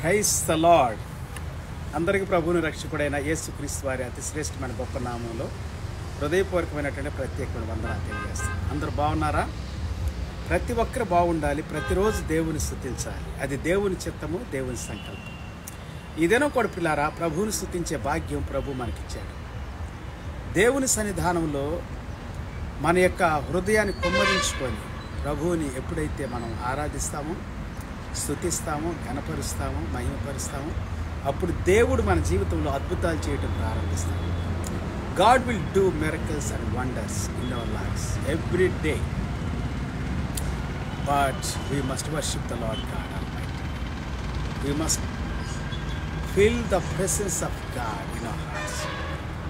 Praise the lord. అందరికీ ప్రభువుని రక్షకుడైన యేసుక్రీస్తు వారి అతి శ్రేష్టమైన గొప్ప నామంలో హృదయపూర్వకమైనటువంటి ప్రత్యేకమైన వందనాలు తెలియజేస్తాను. అందరూ బాగున్నారా? ప్రతి ఒక్కరు బాగుండాలి. ప్రతిరోజు దేవుని స్తుతించాలి. అది దేవుని చిత్తము, దేవుని సంకల్పం. ఇదేనో కూడా పిల్లారా, ప్రభువుని స్తుతించే భాగ్యం ప్రభు మనకిచ్చాడు. దేవుని సన్నిధానంలో మన యొక్క హృదయాన్ని కుమ్మరించుకొని ప్రభువుని ఎప్పుడైతే మనం ఆరాధిస్తామో, స్తుతిస్తామో, ఘనపరుస్తామో, మహిమపరుస్తామో, అప్పుడు దేవుడు మన జీవితంలో అద్భుతాలు చేయడం ప్రారంభిస్తాడు. God will do miracles and wonders in our lives every day. But we must worship the Lord God Almighty. We must feel the presence of God in our hearts.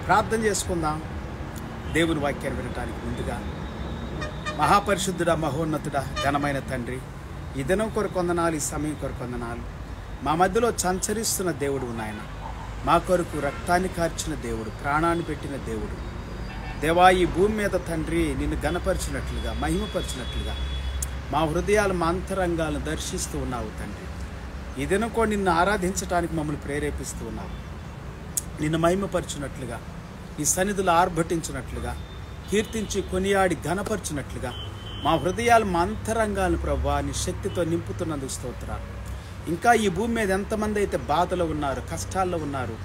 ప్రార్థన చేసుకుందాం. దేవుని వాక్యాన్ని వినడానికి ముందుగా మహాపరిశుద్ధుడా, మహోన్నతుడా, ఘనమైన తండ్రి, ఈ దినం కొరకు వందనాలు, ఈ సమయం కొరకు వందనాలు. మా మధ్యలో సంచరిస్తున్న దేవుడు నాయన, మా కొరకు రక్తాన్ని కార్చిన దేవుడు, ప్రాణాన్ని పెట్టిన దేవుడు. దేవా, ఈ భూమి మీద తండ్రి నిన్ను ఘనపరిచినట్లుగా, మహిమపరిచినట్లుగా మా హృదయాలు, మా అంతరంగాలను దర్శిస్తూ ఉన్నావు తండ్రి. ఈ దినం కూడా నిన్ను ఆరాధించడానికి మమ్మల్ని ప్రేరేపిస్తూ ఉన్నావు. నిన్ను మహిమపరిచినట్లుగా, ఈ సన్నిధిలో ఆర్భటించినట్లుగా, కీర్తించి కొనియాడి ఘనపరిచినట్లుగా మా హృదయాలు, మా అంతరంగాలను ప్రభువా నీ శక్తితో నింపుతున్నందుకు స్తోత్రాలు. ఇంకా ఈ భూమి మీద ఎంతమంది అయితే బాధలో ఉన్నారు, కష్టాల్లో ఉన్నారు,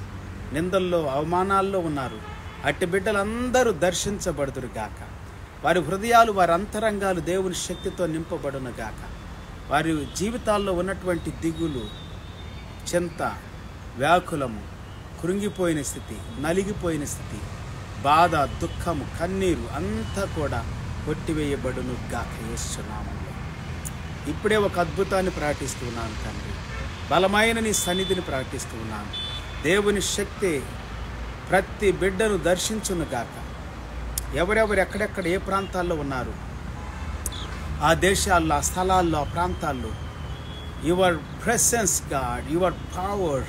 నిందల్లో, అవమానాల్లో ఉన్నారు, అట్టి బిడ్డలందరూ దర్శించబడుదురు గాక. వారి హృదయాలు, వారి అంతరంగాలు దేవుని శక్తితో నింపబడును గాక. వారి జీవితాల్లో ఉన్నటువంటి దిగులు, చింత, వ్యాకులము, కృంగిపోయిన స్థితి, నలిగిపోయిన స్థితి, బాధ, దుఃఖము, కన్నీరు అంతా కూడా కొట్టివేయబడును గాక యేసు నామములో. ఇప్పుడే ఒక అద్భుతాన్ని ప్రకటిస్తూ ఉన్నాను తండ్రి. బలమైన నీ సన్నిధిని ప్రకటిస్తూ ఉన్నాను. దేవుని శక్తి ప్రతి బిడ్డను దర్శించును గాక. ఎవరెవరు ఎక్కడెక్కడ ఏ ప్రాంతాల్లో ఉన్నారు, ఆ దేశాల్లో, ఆ స్థలాల్లో, ఆ ప్రాంతాల్లో your presence God, your power,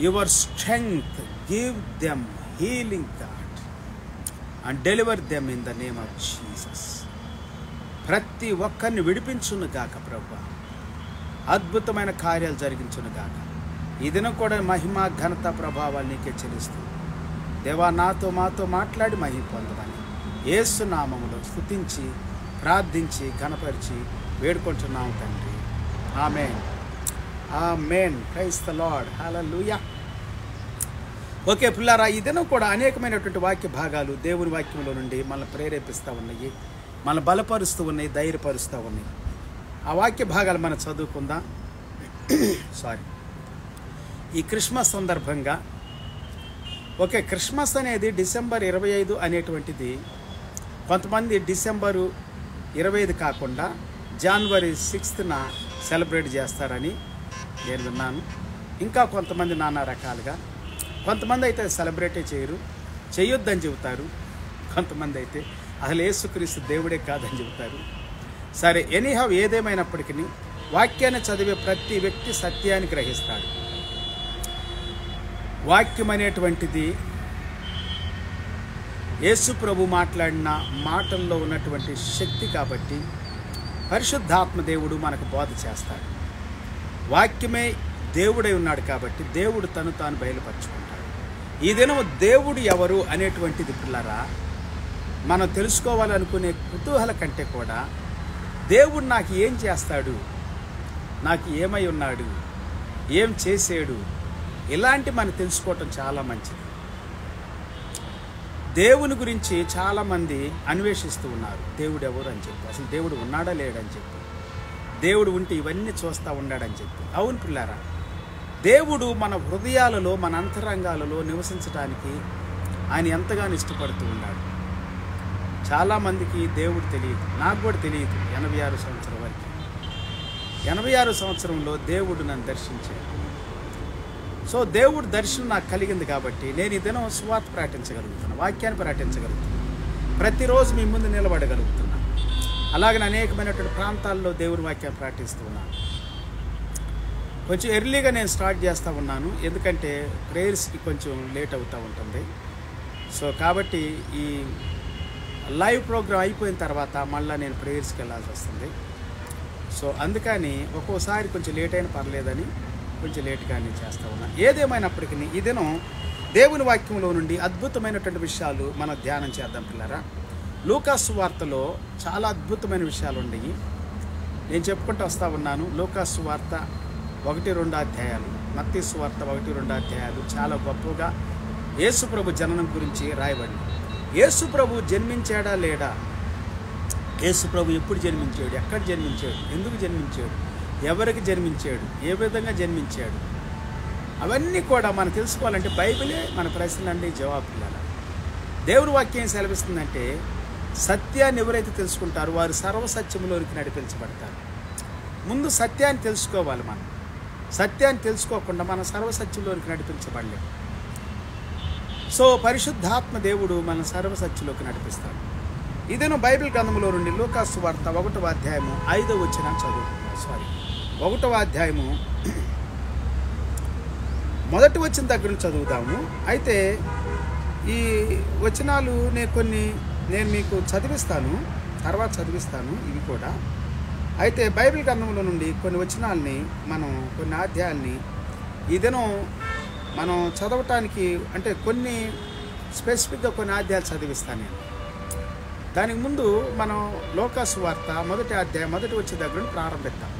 your strength, give them healing God and deliver them in the name of Jesus. ప్రతి ఒక్కరిని విడిపించును గాక ప్రభు. అద్భుతమైన కార్యాలు జరిగించును గాక. ఈ దినం కూడా మహిమ, ఘనత, ప్రభావాలు నీకే చెల్లిస్తూ దేవా, మాతో మాట్లాడి మహిమ పొందమని యేసు నామములో స్తుతించి, ప్రార్థించి, ఘనపరిచి వేడుకుంటున్నాము తండ్రి. Amen, amen. Praise the lord. Hallelujah. Okay పిల్లారా, ఈ దినం కూడా అనేకమైనటువంటి వాక్య భాగాలు దేవుని వాక్యంలో నుండి మనల్ని ప్రేరేపిస్తూ ఉన్నాయి, మనల్ని బలపరుస్తూ ఉన్నాయి, ధైర్యపరుస్తూ ఉన్నాయి. ఆ వాక్య భాగాలు మనం చదువుకుందాం. ఈ క్రిస్మస్ సందర్భంగా, ఓకే, క్రిస్మస్ అనేది డిసెంబర్ 25 అనేటువంటిది కొంతమంది డిసెంబరు 25 కాకుండా జనవరి 6న సెలబ్రేట్ చేస్తారని నేను విన్నాను. ఇంకా కొంతమంది నానా రకాలుగా, కొంతమంది అయితే సెలబ్రేటే చేయరు, చేయొద్దని చెబుతారు. కొంతమంది అయితే అసలు యేసుక్రీస్తు దేవుడే కాదని చెబుతారు. సరే, ఎనీహౌ ఏదేమైనప్పటికీ వాక్యాన్ని చదివే ప్రతి వ్యక్తి సత్యాన్ని గ్రహిస్తాడు. వాక్యం అనేటువంటిది యేసు ప్రభు మాట్లాడిన మాటల్లో ఉన్నటువంటి శక్తి కాబట్టి పరిశుద్ధాత్మ దేవుడు మనకు బోధ చేస్తాడు. వాక్యమే దేవుడై ఉన్నాడు కాబట్టి దేవుడు తను తాను బయలుపరుచుకుంటాడు. ఈ దినము దేవుడు ఎవరు అనేటువంటిది పిల్లరా మనం తెలుసుకోవాలనుకునే కుతూహల కంటే కూడా దేవుడు నాకు ఏం చేస్తాడు, నాకు ఏమై ఉన్నాడు, ఏం చేసాడు, ఇలాంటి మనం తెలుసుకోవటం చాలా మంచిది. దేవుని గురించి చాలామంది అన్వేషిస్తూ ఉన్నారు. దేవుడు ఎవరు అని చెప్పి, అసలు దేవుడు ఉన్నాడా లేడని చెప్పి, దేవుడు ఉంటే ఇవన్నీ చూస్తూ ఉన్నాడని చెప్పి. అవును పిల్లారా, దేవుడు మన హృదయాలలో, మన అంతరంగాలలో నివసించడానికి ఆయన ఎంతగానో ఇష్టపడుతూ ఉన్నాడు. చాలామందికి దేవుడు తెలియదు, నాకు కూడా తెలియదు. 86 సంవత్సరం వరకు, 86 సంవత్సరంలో దేవుడు నన్ను దర్శించాడు. సో దేవుడు దర్శనం నాకు కలిగింది కాబట్టి నేను ఈ దినం సువార్త ప్రకటించగలుగుతున్నాను, వాక్యాన్ని ప్రకటించగలుగుతున్నాను, ప్రతిరోజు మీ ముందు నిలబడగలుగుతున్నాను. అలాగే అనేకమైనటువంటి ప్రాంతాల్లో దేవుని వాక్యాన్ని ప్రకటిస్తూ ఉన్నాను. కొంచెం ఎర్లీగా నేను స్టార్ట్ చేస్తూ ఉన్నాను, ఎందుకంటే ప్రేయర్స్కి కొంచెం లేట్ అవుతూ ఉంటుంది. సో కాబట్టి ఈ లైవ్ ప్రోగ్రామ్ అయిపోయిన తర్వాత మళ్ళీ నేను ప్రేయర్స్కి వెళ్ళాల్సి వస్తుంది. సో అందుకని ఒక్కోసారి కొంచెం లేట్ అయినా పర్లేదని కొంచెం లేట్గానే చేస్తూ ఉన్నాను. ఏదేమైనప్పటికీ ఈ దినం దేవుని వాక్యంలో నుండి అద్భుతమైనటువంటి విషయాలు మనం ధ్యానం చేద్దాం పిల్లరా. లూకాసు సువార్తలో చాలా అద్భుతమైన విషయాలు ఉన్నాయి. నేను చెప్పుకుంటూ వస్తూ ఉన్నాను. లూకాసు సువార్త 1-2 అధ్యాయాలు, మత్తయి సువార్త 1-2 అధ్యాయాలు చాలా గొప్పగా యేసు ప్రభు జననం గురించి రాయబడింది. యేసు ప్రభు జన్మించాడా లేడా, యేసు ప్రభు ఎప్పుడు జన్మించాడు, ఎక్కడ జన్మించాడు, ఎందుకు జన్మించాడు, ఎవరికి జన్మించాడు, ఏ విధంగా జన్మించాడు, అవన్నీ కూడా మనం తెలుసుకోవాలంటే బైబిలే మన ప్రశ్నలన్నీ జవాబులాగా. దేవుని వాక్యం ఏం సెలవిస్తుందంటే సత్యాన్ని ఎవరైతే తెలుసుకుంటారో వారు సర్వసత్యంలోనికి నడిపించబడతారు. ముందు సత్యాన్ని తెలుసుకోవాలి. మనం సత్యాన్ని తెలుసుకోకుండా మనం సర్వసత్యంలోనికి నడిపించబడలేము. సో పరిశుద్ధాత్మ దేవుడు మన సర్వసత్యంలోకి నడిపిస్తాడు. ఇదేనో బైబిల్ గ్రంథంలో నుండి లూకాసు సువార్త 1వ అధ్యాయము 5వ వచనం చదువుతున్నాను. 1వ అధ్యాయము 1వ వచనం దగ్గర నుంచి చదువుదాము. అయితే ఈ వచనాలు నేను మీకు చదివిస్తాను, తర్వాత చదివిస్తాను ఇవి కూడా. అయితే బైబిల్ గ్రంథంలో నుండి కొన్ని వచనాలని కొన్ని అధ్యాయాల్ని ఈ దినం మనం చదవటానికి అంటే కొన్ని స్పెసిఫిక్గా కొన్ని అధ్యాయాలు చదివిస్తాను నేను. దానికి ముందు మనం లూకాసు వార్త 1వ అధ్యాయం 1వ వచనం దగ్గర నుండి ప్రారంభిద్దాం.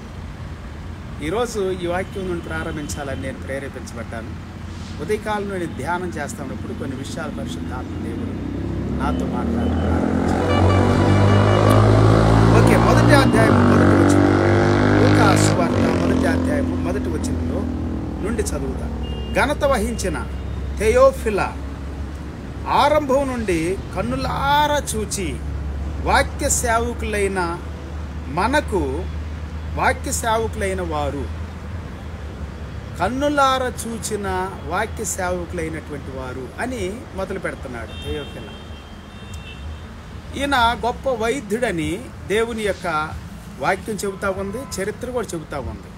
ఈరోజు ఈ వాక్యం నుండి ప్రారంభించాలని నేను ప్రేరేపించబడ్డాను. ఉదయకాలం నేను ధ్యానం చేస్తున్నప్పుడు కొన్ని విషయాలు పరిశుద్ధాత్మ దేవుడు నాతో మాట్లాడుతున్నారు. ఓకే, 1వ అధ్యాయం 1వ వచనం, లూకాసు వార్త 1వ అధ్యాయం 1వ వచనంలో నుండి చదువుతా. ఘనత వహించిన థెయోఫిలా, ఆరంభం నుండి కన్నులారా చూచి వాక్య సేవకులైన వారు, కన్నులారా చూచిన వాక్య సేవకులైనటువంటి వారు అని మొదలు పెడుతున్నాడు థెయోఫిలా. ఈయన గొప్ప వైద్యుడని దేవుని యొక్క వాక్యం చెబుతూ ఉంది, చరిత్ర కూడా చెబుతూ ఉంది.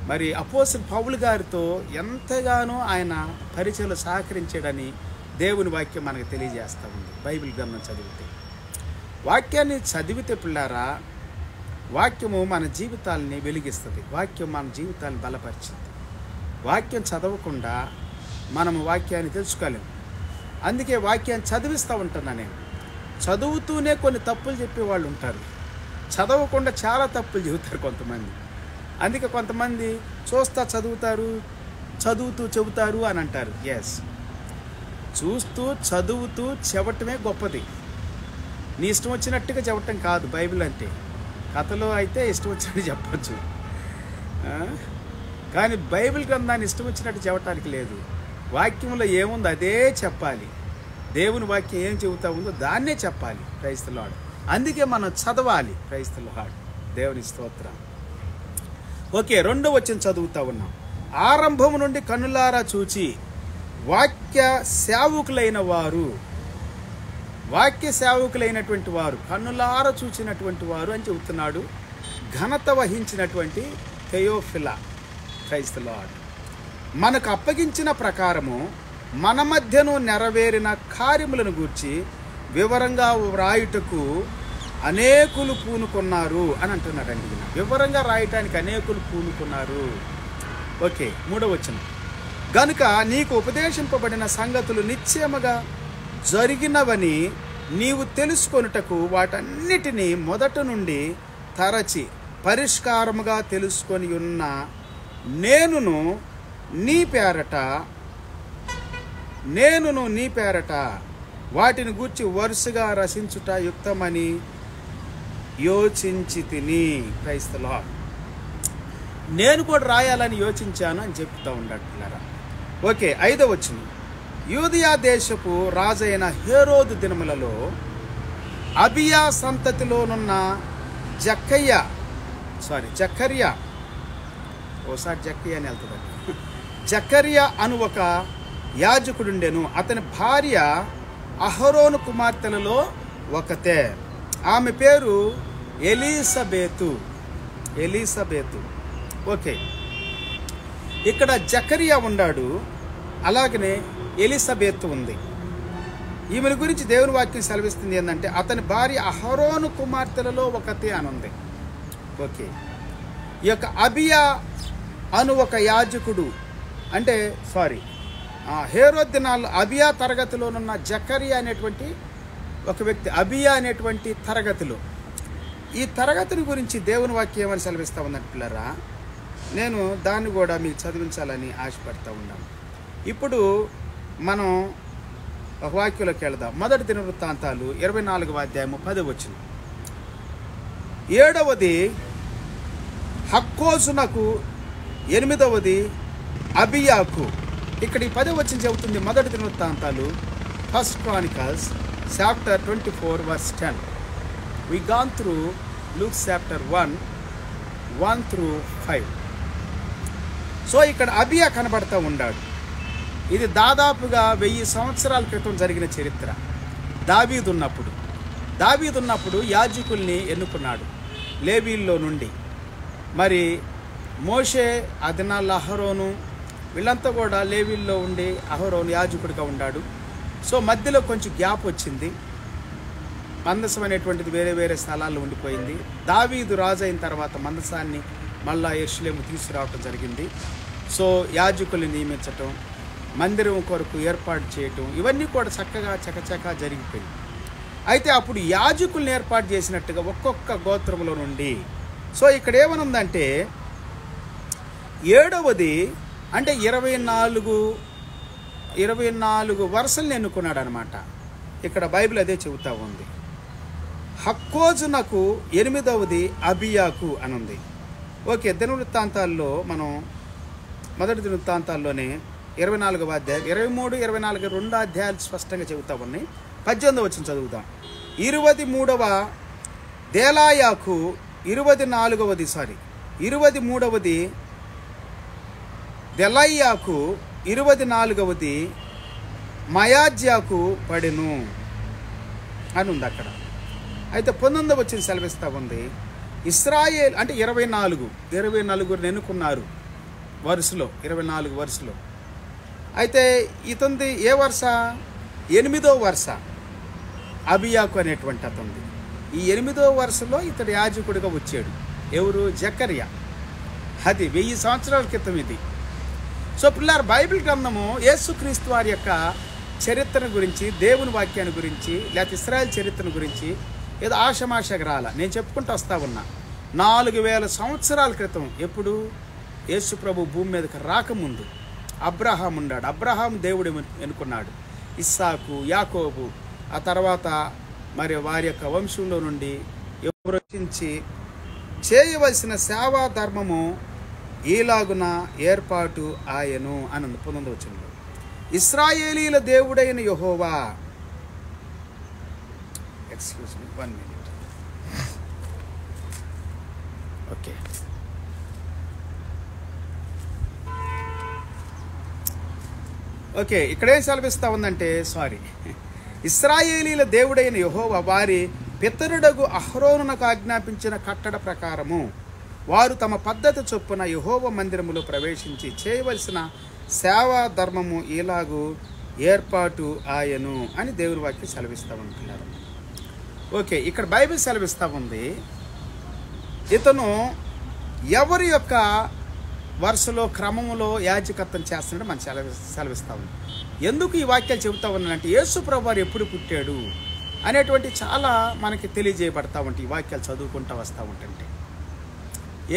మరి అపోస్తలుడు పౌలు గారితో ఎంతగానో ఆయన పరిచయలు సహకరించాడని దేవుని వాక్యం మనకు తెలియజేస్తూ ఉంది. బైబిల్ గ్రంథం చదివితే, వాక్యాన్ని చదివితే పిల్లారా, వాక్యము మన జీవితాలని వెలిగిస్తుంది, వాక్యం మన జీవితాన్ని బలపరిచింది. వాక్యం చదవకుండా మనము వాక్యాన్ని తెలుసుకోలేము. అందుకే వాక్యాన్ని చదివిస్తూ ఉంటున్నా నేను. చదువుతూనే కొన్ని తప్పులు చెప్పేవాళ్ళు ఉంటారు, చదవకుండా చాలా తప్పులు చెబుతారు కొంతమంది. అందుకే కొంతమంది చదువుతూ చెబుతారు అని అంటారు. ఎస్, చూస్తూ చదువుతూ చెప్పటమే గొప్పది. నీ ఇష్టం వచ్చినట్టుగా చెప్పటం కాదు బైబిల్ అంటే. కథలో అయితే ఇష్టం వచ్చినట్టు చెప్పచ్చు, కానీ బైబిల్ గ్రంథాన్ని ఇష్టం వచ్చినట్టు చెప్పటానికి లేదు. వాక్యంలో ఏముందో అదే చెప్పాలి. దేవుని వాక్యం ఏం చెబుతా ఉందో దాన్నే చెప్పాలి. Praise the lord. అందుకే మనం చదవాలి. ప్రైజ్ ది లార్డ్, దేవుని స్తోత్రం. ఓకే, 2వ వచనం చదువుతా ఉన్నాం. ఆరంభం నుండి కన్నులారా చూచి వాక్య సేవకులైనటువంటి వారు, కన్నులారా చూచినటువంటి వారు అని చెబుతున్నాడు. ఘనత వహించినటువంటి థెయోఫిలా. Praise the lord. మనకు అప్పగించిన ప్రకారము మన మధ్యను నెరవేరిన కార్యములను గూర్చి వివరంగా వ్రాయుటకు అనేకులు పూనుకున్నారు అని అంటున్నారండి. వివరంగా రాయటానికి అనేకులు పూనుకున్నారు. ఓకే, 3వ వచనం. గనుక నీకు ఉపదేశింపబడిన సంగతులు నిశ్చయముగా జరిగినవని నీవు తెలుసుకొనుటకు వాటన్నిటినీ మొదట నుండి తరచి పరిష్కారముగా తెలుసుకొని ఉన్న నేనును నీ పేరట వాటిని గూర్చి వరుసగా రచించుట యుక్తమని యోచించి తిని. Praise the lord. నేను కూడా రాయాలని యోచించాను అని చెప్తూ ఉండట్లేరా. ఓకే, 5వ వచనం. యూదయా దేశపు రాజైన హేరోదు దినములలో అబియా సంతతిలోనున్న జకర్యా ఓసారి జక్కయ్య అని వెళ్తుందండి. జకర్యా అను ఒక యాజకుడుండెను. అతని భార్య అహరోను కుమార్తెలలో ఒకతే. ఆమె పేరు ఎలీసబేతు. ఓకే, ఇక్కడ జకర్యా ఉన్నాడు, అలాగనే ఎలిసబెత్ ఉంది. ఈమెను గురించి దేవుని వాక్యం సెలవిస్తుంది ఏంటంటే అతని భార్య అహరోను కుమార్తెలలో ఒకతే అని ఉంది. ఓకే, ఈ యొక్క అబియా అను ఒక యాజకుడు, అంటే హేరోద్ దినాల్లో అబియా తరగతిలోనున్న జకరియా అనేటువంటి ఒక వ్యక్తి, అబియా అనేటువంటి తరగతిలో, ఈ తరగతిని గురించి దేవుని వాక్యం ఏమని సెలవిస్తూ ఉందంటే పిల్లరా, నేను దాన్ని కూడా మీకు చదివించాలని ఆశపడుతూ ఉన్నాను. ఇప్పుడు మనం ఒక వాక్యంలోకి వెళదాం. మొదటి దినవృత్తాంతాలు 24వ అధ్యాయము 10వ వచనం. 7వది హక్కోజునకు, 8వది అబియాకు. ఇక్కడ ఈ 10వ వచనం చెబుతుంది మొదటి దినవృత్తాంతాలు, 1 Chronicles chapter 24 verse 10. We gone through Luke chapter 1 through 5. So ఇక్కడ అబియా కనబడతా ఉన్నాడు. ఇది దాదాపుగా 1000 సంవత్సరాల క్రితం జరిగిన చరిత్ర. దావీదు ఉన్నప్పుడు యాజకుల్ని ఎన్నుకున్నాడు లేవీల్లో నుండి. మరి మోషే, ఆ దినాల్లో అహరోను, వీళ్ళంతా కూడా లేవీల్లో ఉండి అహరోను యాజకుడిగా ఉన్నాడు. సో మధ్యలో కొంచెం గ్యాప్ వచ్చింది. మందసం అనేటువంటిది వేరే వేరే స్థలాల్లో ఉండిపోయింది. దావీదు రాజు అయిన తర్వాత మందసాన్ని మళ్ళా యెరూషలేము తీసుకురావటం జరిగింది. సో యాజకుల్ని నియమించటం, మందిరం కొరకు ఏర్పాటు చేయటం, ఇవన్నీ కూడా చకచకా జరిగిపోయింది. అయితే అప్పుడు యాజకుల్ని ఏర్పాటు చేసినట్టుగా ఒక్కొక్క గోత్రంలో నుండి, సో ఇక్కడ ఏమనుందంటే 7వది అంటే 24 వరుసలను ఎన్నుకున్నాడు అనమాట. ఇక్కడ బైబిల్ అదే చెబుతా ఉంది. హక్కోజునకు, 8వది అబియాకు అని ఉంది. ఓకే, దినవృత్తాంతాల్లో మనం మొదటి దినవృత్తాంతాల్లోనే 24వ అధ్యాయం 23, 24 2 అధ్యాయాలు స్పష్టంగా చెబుతా ఉన్నాయి. 18వ వచనం చదువుతాం. 23వ దేలాయాకు, 23వది దెలయ్యాకు, 24వది మయాజ్యాకు పడెను అని ఉంది అక్కడ. అయితే 19వ వచనం సెలవిస్తూ ఉంది, ఇశ్రాయేల్ అంటే 24 ఎన్నుకున్నారు వరుసలో, 24 వరుసలో. అయితే ఇతంది ఏ వరుస? 8వ వరుస అబియాకు అనేటువంటి అతంది. ఈ 8వ వరుసలో ఇతడు యాజకుడిగా వచ్చాడు. ఎవరు? జకరియా. అది 1000 సంవత్సరాల క్రితం ఇది. సో పిల్లలు, బైబిల్ గ్రంథము యేసుక్రీస్తు వారి యొక్క చరిత్రను గురించి, దేవుని వాక్యాన్ని గురించి, లేకపోతే ఇశ్రాయేల్ చరిత్రను గురించి ఏదో ఆషమాషగా రాల. నేను చెప్పుకుంటూ వస్తా ఉన్నా. 4000 సంవత్సరాల క్రితం, ఎప్పుడు? యేసు ప్రభు భూమి మీదకి రాకముందు అబ్రహాం ఉన్నాడు. అబ్రహాం దేవుడు ఎన్నుకున్నాడు. ఇస్సాకు, యాకోబు, ఆ తర్వాత మరి వారి యొక్క వంశంలో నుండి ఎవరు రచించి చేయవలసిన సేవా ధర్మము ఈలాగున ఏర్పాటు ఆయను అని 19వ వచనంలో. ఇశ్రాయేలీల దేవుడైన యెహోవా, excuse me 1 minute. Okay, okay, ఇక్కడేం సెలవిస్తా ఉందంటే, ఇశ్రాయేలీల దేవుడైన యెహోవా వారి పితరుడగు అహరోనునకు ఆజ్ఞాపించిన కట్టడ ప్రకారము వారు తమ పద్ధతి చొప్పున యెహోవా మందిరములో ప్రవేశించి చేయవలసిన సేవా ధర్మము ఇలాగూ ఏర్పాటు ఆయను అని దేవుని వాక్యం సెలవిస్తూ ఉంటున్నారు. ఓకే, ఇక్కడ బైబిల్ సెలవిస్తూ ఉంది, ఇతను ఎవరి యొక్క వరుసలో క్రమములో యాజకత్వం చేస్తున్నాడు మనం సెలవిస్తూ ఉంది. ఎందుకు ఈ వాక్యాలు చెబుతా ఉన్నానంటే, యేసు ప్రభు వారు ఎప్పుడు పుట్టాడు అనేటువంటి చాలా మనకి తెలియజేయబడతా ఉంటాయి. ఈ వాక్యాలు చదువుకుంటూ వస్తూ ఉంటుంటే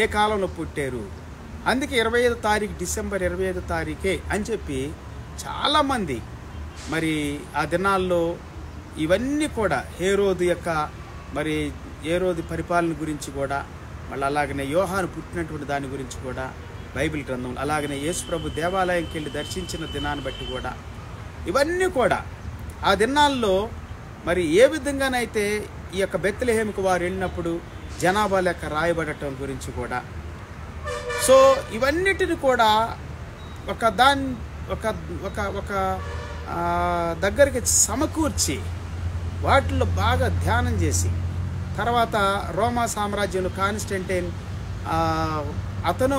ఏ కాలంలో పుట్టారు, అందుకే 25వ తారీఖు డిసెంబర్ 25వ తారీఖే అని చెప్పి చాలామంది మరి ఆ దినాల్లో ఇవన్నీ కూడా హేరోదు యొక్క మరి హేరోదు పరిపాలన గురించి కూడా, మళ్ళీ అలాగనే యోహాను పుట్టినటువంటి దాని గురించి కూడా బైబిల్ గ్రంథం, అలాగనే యేసు ప్రభు దేవాలయంకి వెళ్ళి దర్శించిన దినాన్ని బట్టి కూడా, ఇవన్నీ కూడా ఆ దినాల్లో మరి ఏ విధంగానైతే ఈ యొక్క బెత్లెహేముకు వారు వెళ్ళినప్పుడు జనాభా లెక్క రాయబడటం గురించి కూడా. సో ఇవన్నిటిని కూడా ఒక దగ్గరికి సమకూర్చి వాటిల్లో బాగా ధ్యానం చేసి, తర్వాత రోమా సామ్రాజ్యంలో కాన్స్టంటైన్ అతను,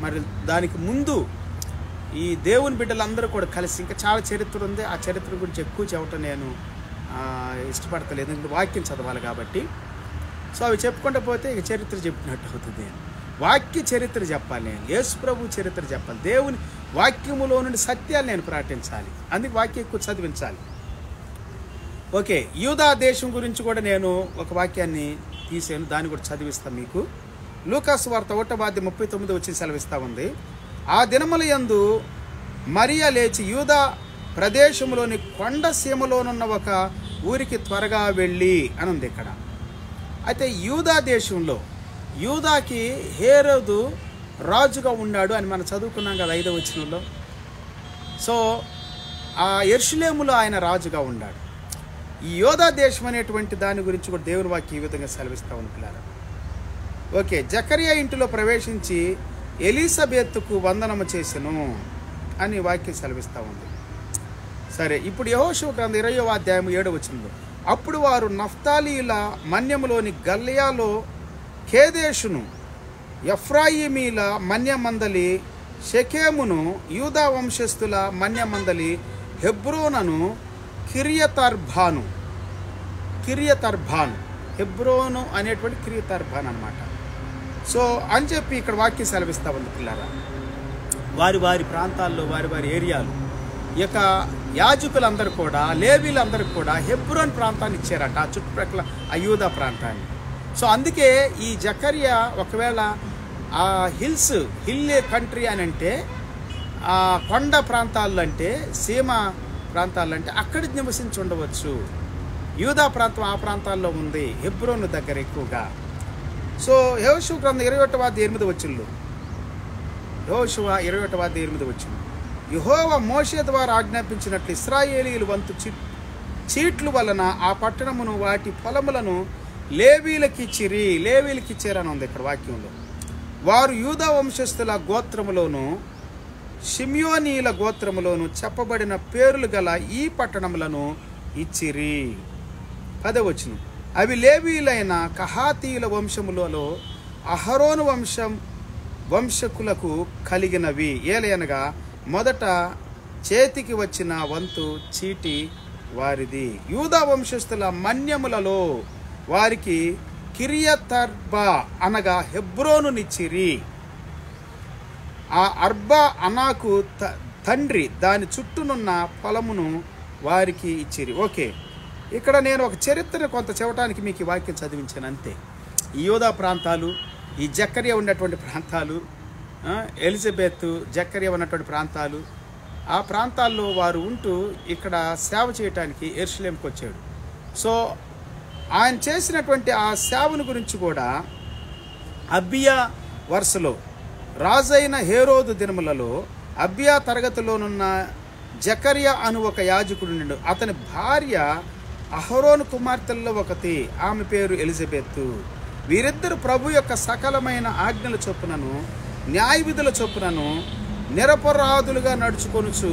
మరి దానికి ముందు ఈ దేవుని బిడ్డలందరూ కూడా కలిసి, ఇంకా చాలా చరిత్ర ఉంది, ఆ చరిత్ర గురించి ఎక్కువ చెప్పటం నేను ఇష్టపడతలేదు, ఎందుకంటే వాక్యం చదవాలి కాబట్టి. సో అవి చెప్పుకుంటూ పోతే ఇక చరిత్ర చెప్పినట్టు అవుతుంది. వాక్య చరిత్ర చెప్పాలి, నేను యేసు ప్రభు చరిత్ర చెప్పాలి, దేవుని వాక్యములో నుండి సత్యాలు నేను ప్రకటించాలి. అందుకు వాక్యం ఎక్కువ చదివించాలి. ఓకే, యూదా దేశం గురించి కూడా నేను ఒక వాక్యాన్ని తీసాను, దాన్ని కూడా చదివిస్తాను మీకు. లూకాసు వార్త 1:39 వచ్చి సెలవిస్తూ ఉంది. ఆ దినముల యందు మరియ లేచి యూదా ప్రదేశంలోని కొండ సీమలోనున్న ఒక ఊరికి త్వరగా వెళ్ళి అని ఉంది ఇక్కడ. అయితే యూదా దేశంలో యూదాకి హేరోదు రాజుగా ఉన్నాడు అని మనం చదువుకున్నాం కదా 5వ వచనంలో. సో ఆ యెరూషలేములో ఆయన రాజుగా ఉన్నాడు. ఈ యూదా దేశం అనేటువంటి దాని గురించి కూడా దేవుని వాక్యం ఈ విధంగా సెలవిస్తూ ఉంది పిల్లారా. ఓకే, జకరియా ఇంటిలో ప్రవేశించి ఎలీసబెత్తుకు వందనము చేసెను అని వాక్యం సెలవిస్తూ ఉంది. సరే, ఇప్పుడు యెహోషువ గ్రంథం 20వ అధ్యాయం 7వ వచనంలో, అప్పుడు వారు నఫ్తాలీల మన్యములోని గల్లియాలో కేదేషును, ఎఫ్రాయిమీల మన్యమందలి షెకెమును, యూదా వంశస్థుల మన్యమందలి హెబ్రోనను, కిరియతర్బాను హెబ్రోను అనేటువంటి కిరియతర్బాన్ అనమాట. సో అని చెప్పి ఇక్కడ వాక్యం సెలవిస్తూ ఉంది పిల్లారా. వారి వారి ప్రాంతాల్లో వారి వారి ఏరియాలు ఈ యొక్క యాజకులందరూ కూడా, లేవీలందరికీ కూడా హెబ్రోన్ ప్రాంతాన్ని ఇచ్చారట, ఆ చుట్టుపక్కల ఆ యూదా ప్రాంతాన్ని. సో అందుకే ఈ జకరియా ఒకవేళ ఆ హిల్ కంట్రీ అని అంటే, ఆ కొండ ప్రాంతాల్లో అంటే, సీమ ప్రాంతాల్లో అంటే అక్కడ నివసించి ఉండవచ్చు. యూదా ప్రాంతం ఆ ప్రాంతాల్లో ఉంది, హెబ్రోను దగ్గర ఎక్కువగా. సో యెహోషువ గ్రంథం 21:8 వచనంలో, యెహోషువ 21:8 యెహోవా మోషే ద్వారా ఆజ్ఞాపించినట్లు ఇశ్రాయేలీయులు వంతు చీట్లు వలన ఆ పట్టణమును వాటి పొలములను లేవీలకిచ్చారని ఉంది ఇక్కడ వాక్యంలో. వారు యూదా వంశస్థుల గోత్రములోను షిమ్యోనీల గోత్రములోను చెప్పబడిన పేర్లు గల ఈ పట్టణములను ఇచ్చిరి. 10వ వచనం, అవి లేవీలైన కహాతీయుల వంశములలో అహరోను వంశకులకు కలిగినవి. ఏలయనగా మొదట చేతికి వచ్చిన వంతు చీటి వారిది. యూదా వంశస్థుల మన్యములలో వారికి కిరియతర్బా అనగా హెబ్రోనునిచ్చిరి. ఆ అర్బా అనాకు తండ్రి దాని చుట్టూనున్న పొలమును వారికి ఇచ్చిరి. ఓకే, ఇక్కడ నేను ఒక చరిత్రను కొంత చెప్పడానికి మీకు ఈ వాక్యం చదివించాను అంతే. ఈ యూదా ప్రాంతాలు, ఈ జకరియా ఉన్నటువంటి ప్రాంతాలు, ఎలిజబెత్ జకరియా ఉన్నటువంటి ప్రాంతాలు, ఆ ప్రాంతాల్లో వారు ఉంటూ ఇక్కడ సేవ చేయటానికి యెరూషలేముకి వచ్చాడు. సో ఆయన చేసినటువంటి ఆ సేవను గురించి కూడా అబియా వరుసలో రాజైన హేరోదు దినములలో అబియా తరగతిలోనున్న జకరియా అను ఒక యాజకుడు నుండి, అతని భార్య అహరోను కుమార్తెల్లో ఒకటి, ఆమె పేరు ఎలిజబెత్. వీరిద్దరు ప్రభు యొక్క సకలమైన ఆజ్ఞల చొప్పునను న్యాయ విధుల చొప్పునను నిరపరాధులుగా నడుచుకొనుచు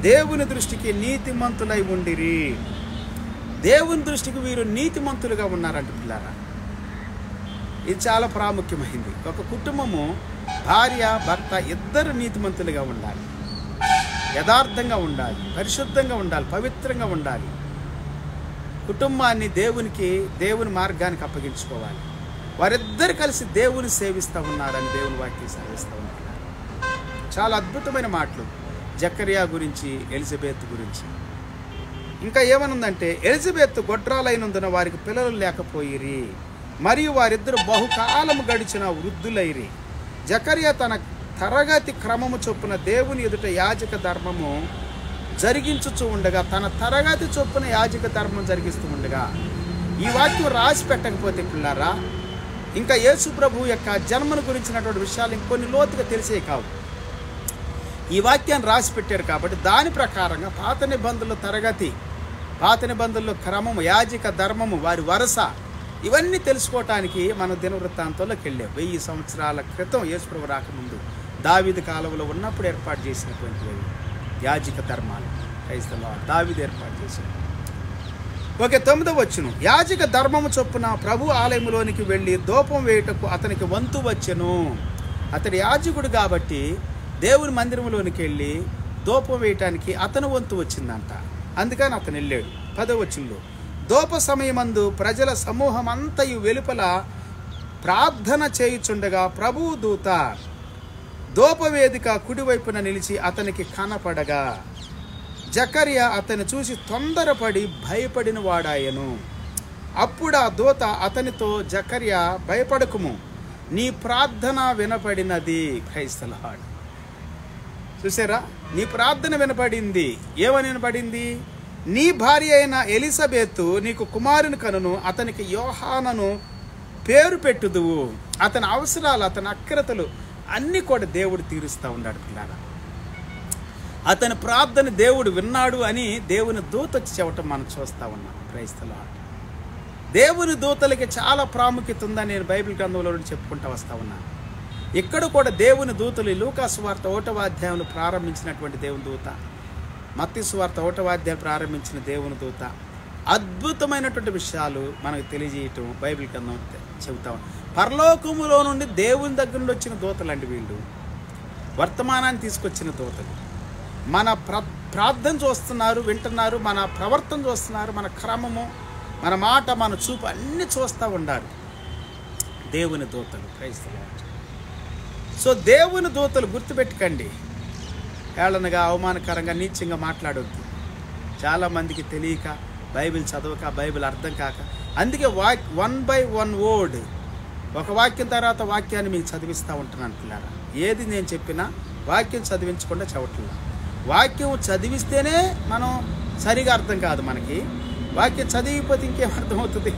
దేవుని దృష్టికి నీతిమంతులై ఉండిరి. దేవుని దృష్టికి వీరు నీతిమంతులుగా ఉన్నారంట పిల్లారా. ఇది చాలా ప్రాముఖ్యమైంది. ఒక కుటుంబము భార్య భర్త ఇద్దరు నీతిమంతులుగా ఉండాలి, యథార్థంగా ఉండాలి, పరిశుద్ధంగా ఉండాలి, పవిత్రంగా ఉండాలి. కుటుంబాన్ని దేవుని మార్గానికి అప్పగించుకోవాలి. వారిద్దరు కలిసి దేవుని సేవిస్తూ ఉన్నారని దేవుని వాక్యం సేవిస్తూ ఉన్నారు. చాలా అద్భుతమైన మాటలు జకరియా గురించి, ఎలిజబెత్ గురించి. ఇంకా ఏమనుందంటే, ఎలిజబెత్ గొడ్రాలైనందున వారికి పిల్లలు లేకపోయిరి, మరియు వారిద్దరు బహుకాలము గడిచిన వృద్ధులైరి. జకరియా తన తరగతి క్రమము చొప్పున దేవుని ఎదుట యాజక ధర్మము జరిగించుచూ ఉండగా, తన తరగతి చొప్పున యాజక ధర్మం జరిగిస్తూ ఉండగా, ఈ వాక్యం రాసి పెట్టకపోతే పిల్లారా, ఇంకా యేసు ప్రభు యొక్క జన్మను గురించినటువంటి విషయాలు ఇంకొన్ని లోతుగా తెలిసే కావు. ఈ వాక్యాన్ని రాసి పెట్టారు కాబట్టి దాని ప్రకారంగా పాత నిబంధనల తరగతి, పాత నిబంధనల క్రమము, యాజక ధర్మము, వారి వరస, ఇవన్నీ తెలుసుకోవటానికి మనం దినవృత్తాంతంలోకి వెళ్ళాం. 1000 సంవత్సరాల క్రితం యేసు ప్రభు రాకముందు దావీదు కాలంలో ఉన్నప్పుడు ఏర్పాటు చేసినటువంటివి యాజక ధర్మాలు. క్రైస్తవ దావీదు ఏర్పాటు చేశాడు. ఓకే, 9వ వచనం, యాజక ధర్మము చొప్పున ప్రభు ఆలయంలోనికి వెళ్ళి ధూపం వేయుటకు అతనికి వంతు వచ్చెను. అతడు యాజకుడు కాబట్టి దేవుని మందిరంలోనికి వెళ్ళి ధూపం వేయటానికి అతను వంతు వచ్చిందంట. అందుకని అతను వెళ్ళాడు. 10వ వచనంలో, దోప సమయమందు ప్రజల సమూహమంతయు వెలుపల ప్రార్థన చేయుచుండగా ప్రభువు దూత దోపవేదిక కుడివైపున నిలిచి అతనికి కనపడగా జకర్యా అతన్ని చూసి తొందరపడి భయపడిన వాడాయను. అప్పుడు ఆ దూత అతనితో, జకర్యా భయపడకుము, నీ ప్రార్థన వినపడినది. Praise the lord. చూసారా, నీ ప్రార్థన వినపడింది. ఏమని వినపడింది? నీ భార్య అయిన ఎలిజబెతు నీకు కుమారుని కనును, అతనికి యోహానను పేరు పెట్టుదువు. అతని అవసరాలు, అతని అక్రతలు అన్నీ కూడా దేవుడు తీరుస్తూ ఉన్నాడు పిల్లగా. అతని ప్రార్థన దేవుడు విన్నాడు అని దేవుని దూత వచ్చి చెప్పటం మనం చూస్తూ ఉన్నాం. Praise the lord. దేవుని దూతలకి చాలా ప్రాముఖ్యత ఉందని నేను బైబిల్ గ్రంథంలో చెప్పుకుంటూ వస్తూ ఉన్నాను. ఇక్కడ కూడా దేవుని దూతలు లూకా సువార్త 1వ అధ్యాయంలో ప్రారంభించినటువంటి దేవుని దూత, మత్తయి సువార్త 1వ అధ్యాయం ప్రారంభించిన దేవుని దూత అద్భుతమైనటువంటి విషయాలు మనకు తెలియజేయటం బైబిల్ గ్రంథం చెబుతాం. పరలోకములో నుండి దేవుని దగ్గర నుండి వచ్చిన దూతలు అండి వీళ్ళు. వర్తమానాన్ని తీసుకొచ్చిన దూతలు మన ప్రార్థన చూస్తున్నారు, వింటున్నారు, మన ప్రవర్తన చూస్తున్నారు, మన క్రమము, మన మాట, మన చూపు అన్నీ చూస్తూ ఉండాలి దేవుని దూతలు. Praise the lord. సో దేవుని దూతలు గుర్తుపెట్టుకండి. ఏళనగా, అవమానకరంగా, నీచంగా మాట్లాడొద్దు. చాలామందికి తెలియక, బైబిల్ చదవక, బైబిల్ అర్థం కాక, అందుకే 1 by 1 వర్డ్, ఒక వాక్యం తర్వాత వాక్యాన్ని మీకు చదివిస్తూ ఉంటున్నాను పిల్లారా. ఏది నేను చెప్పినా వాక్యం చదివించకుండా చదవట్లేదు. వాక్యం చదివిస్తేనే మనం సరిగా అర్థం కాదు మనకి. వాక్యం చదివిపోతే ఇంకేం అర్థమవుతుంది?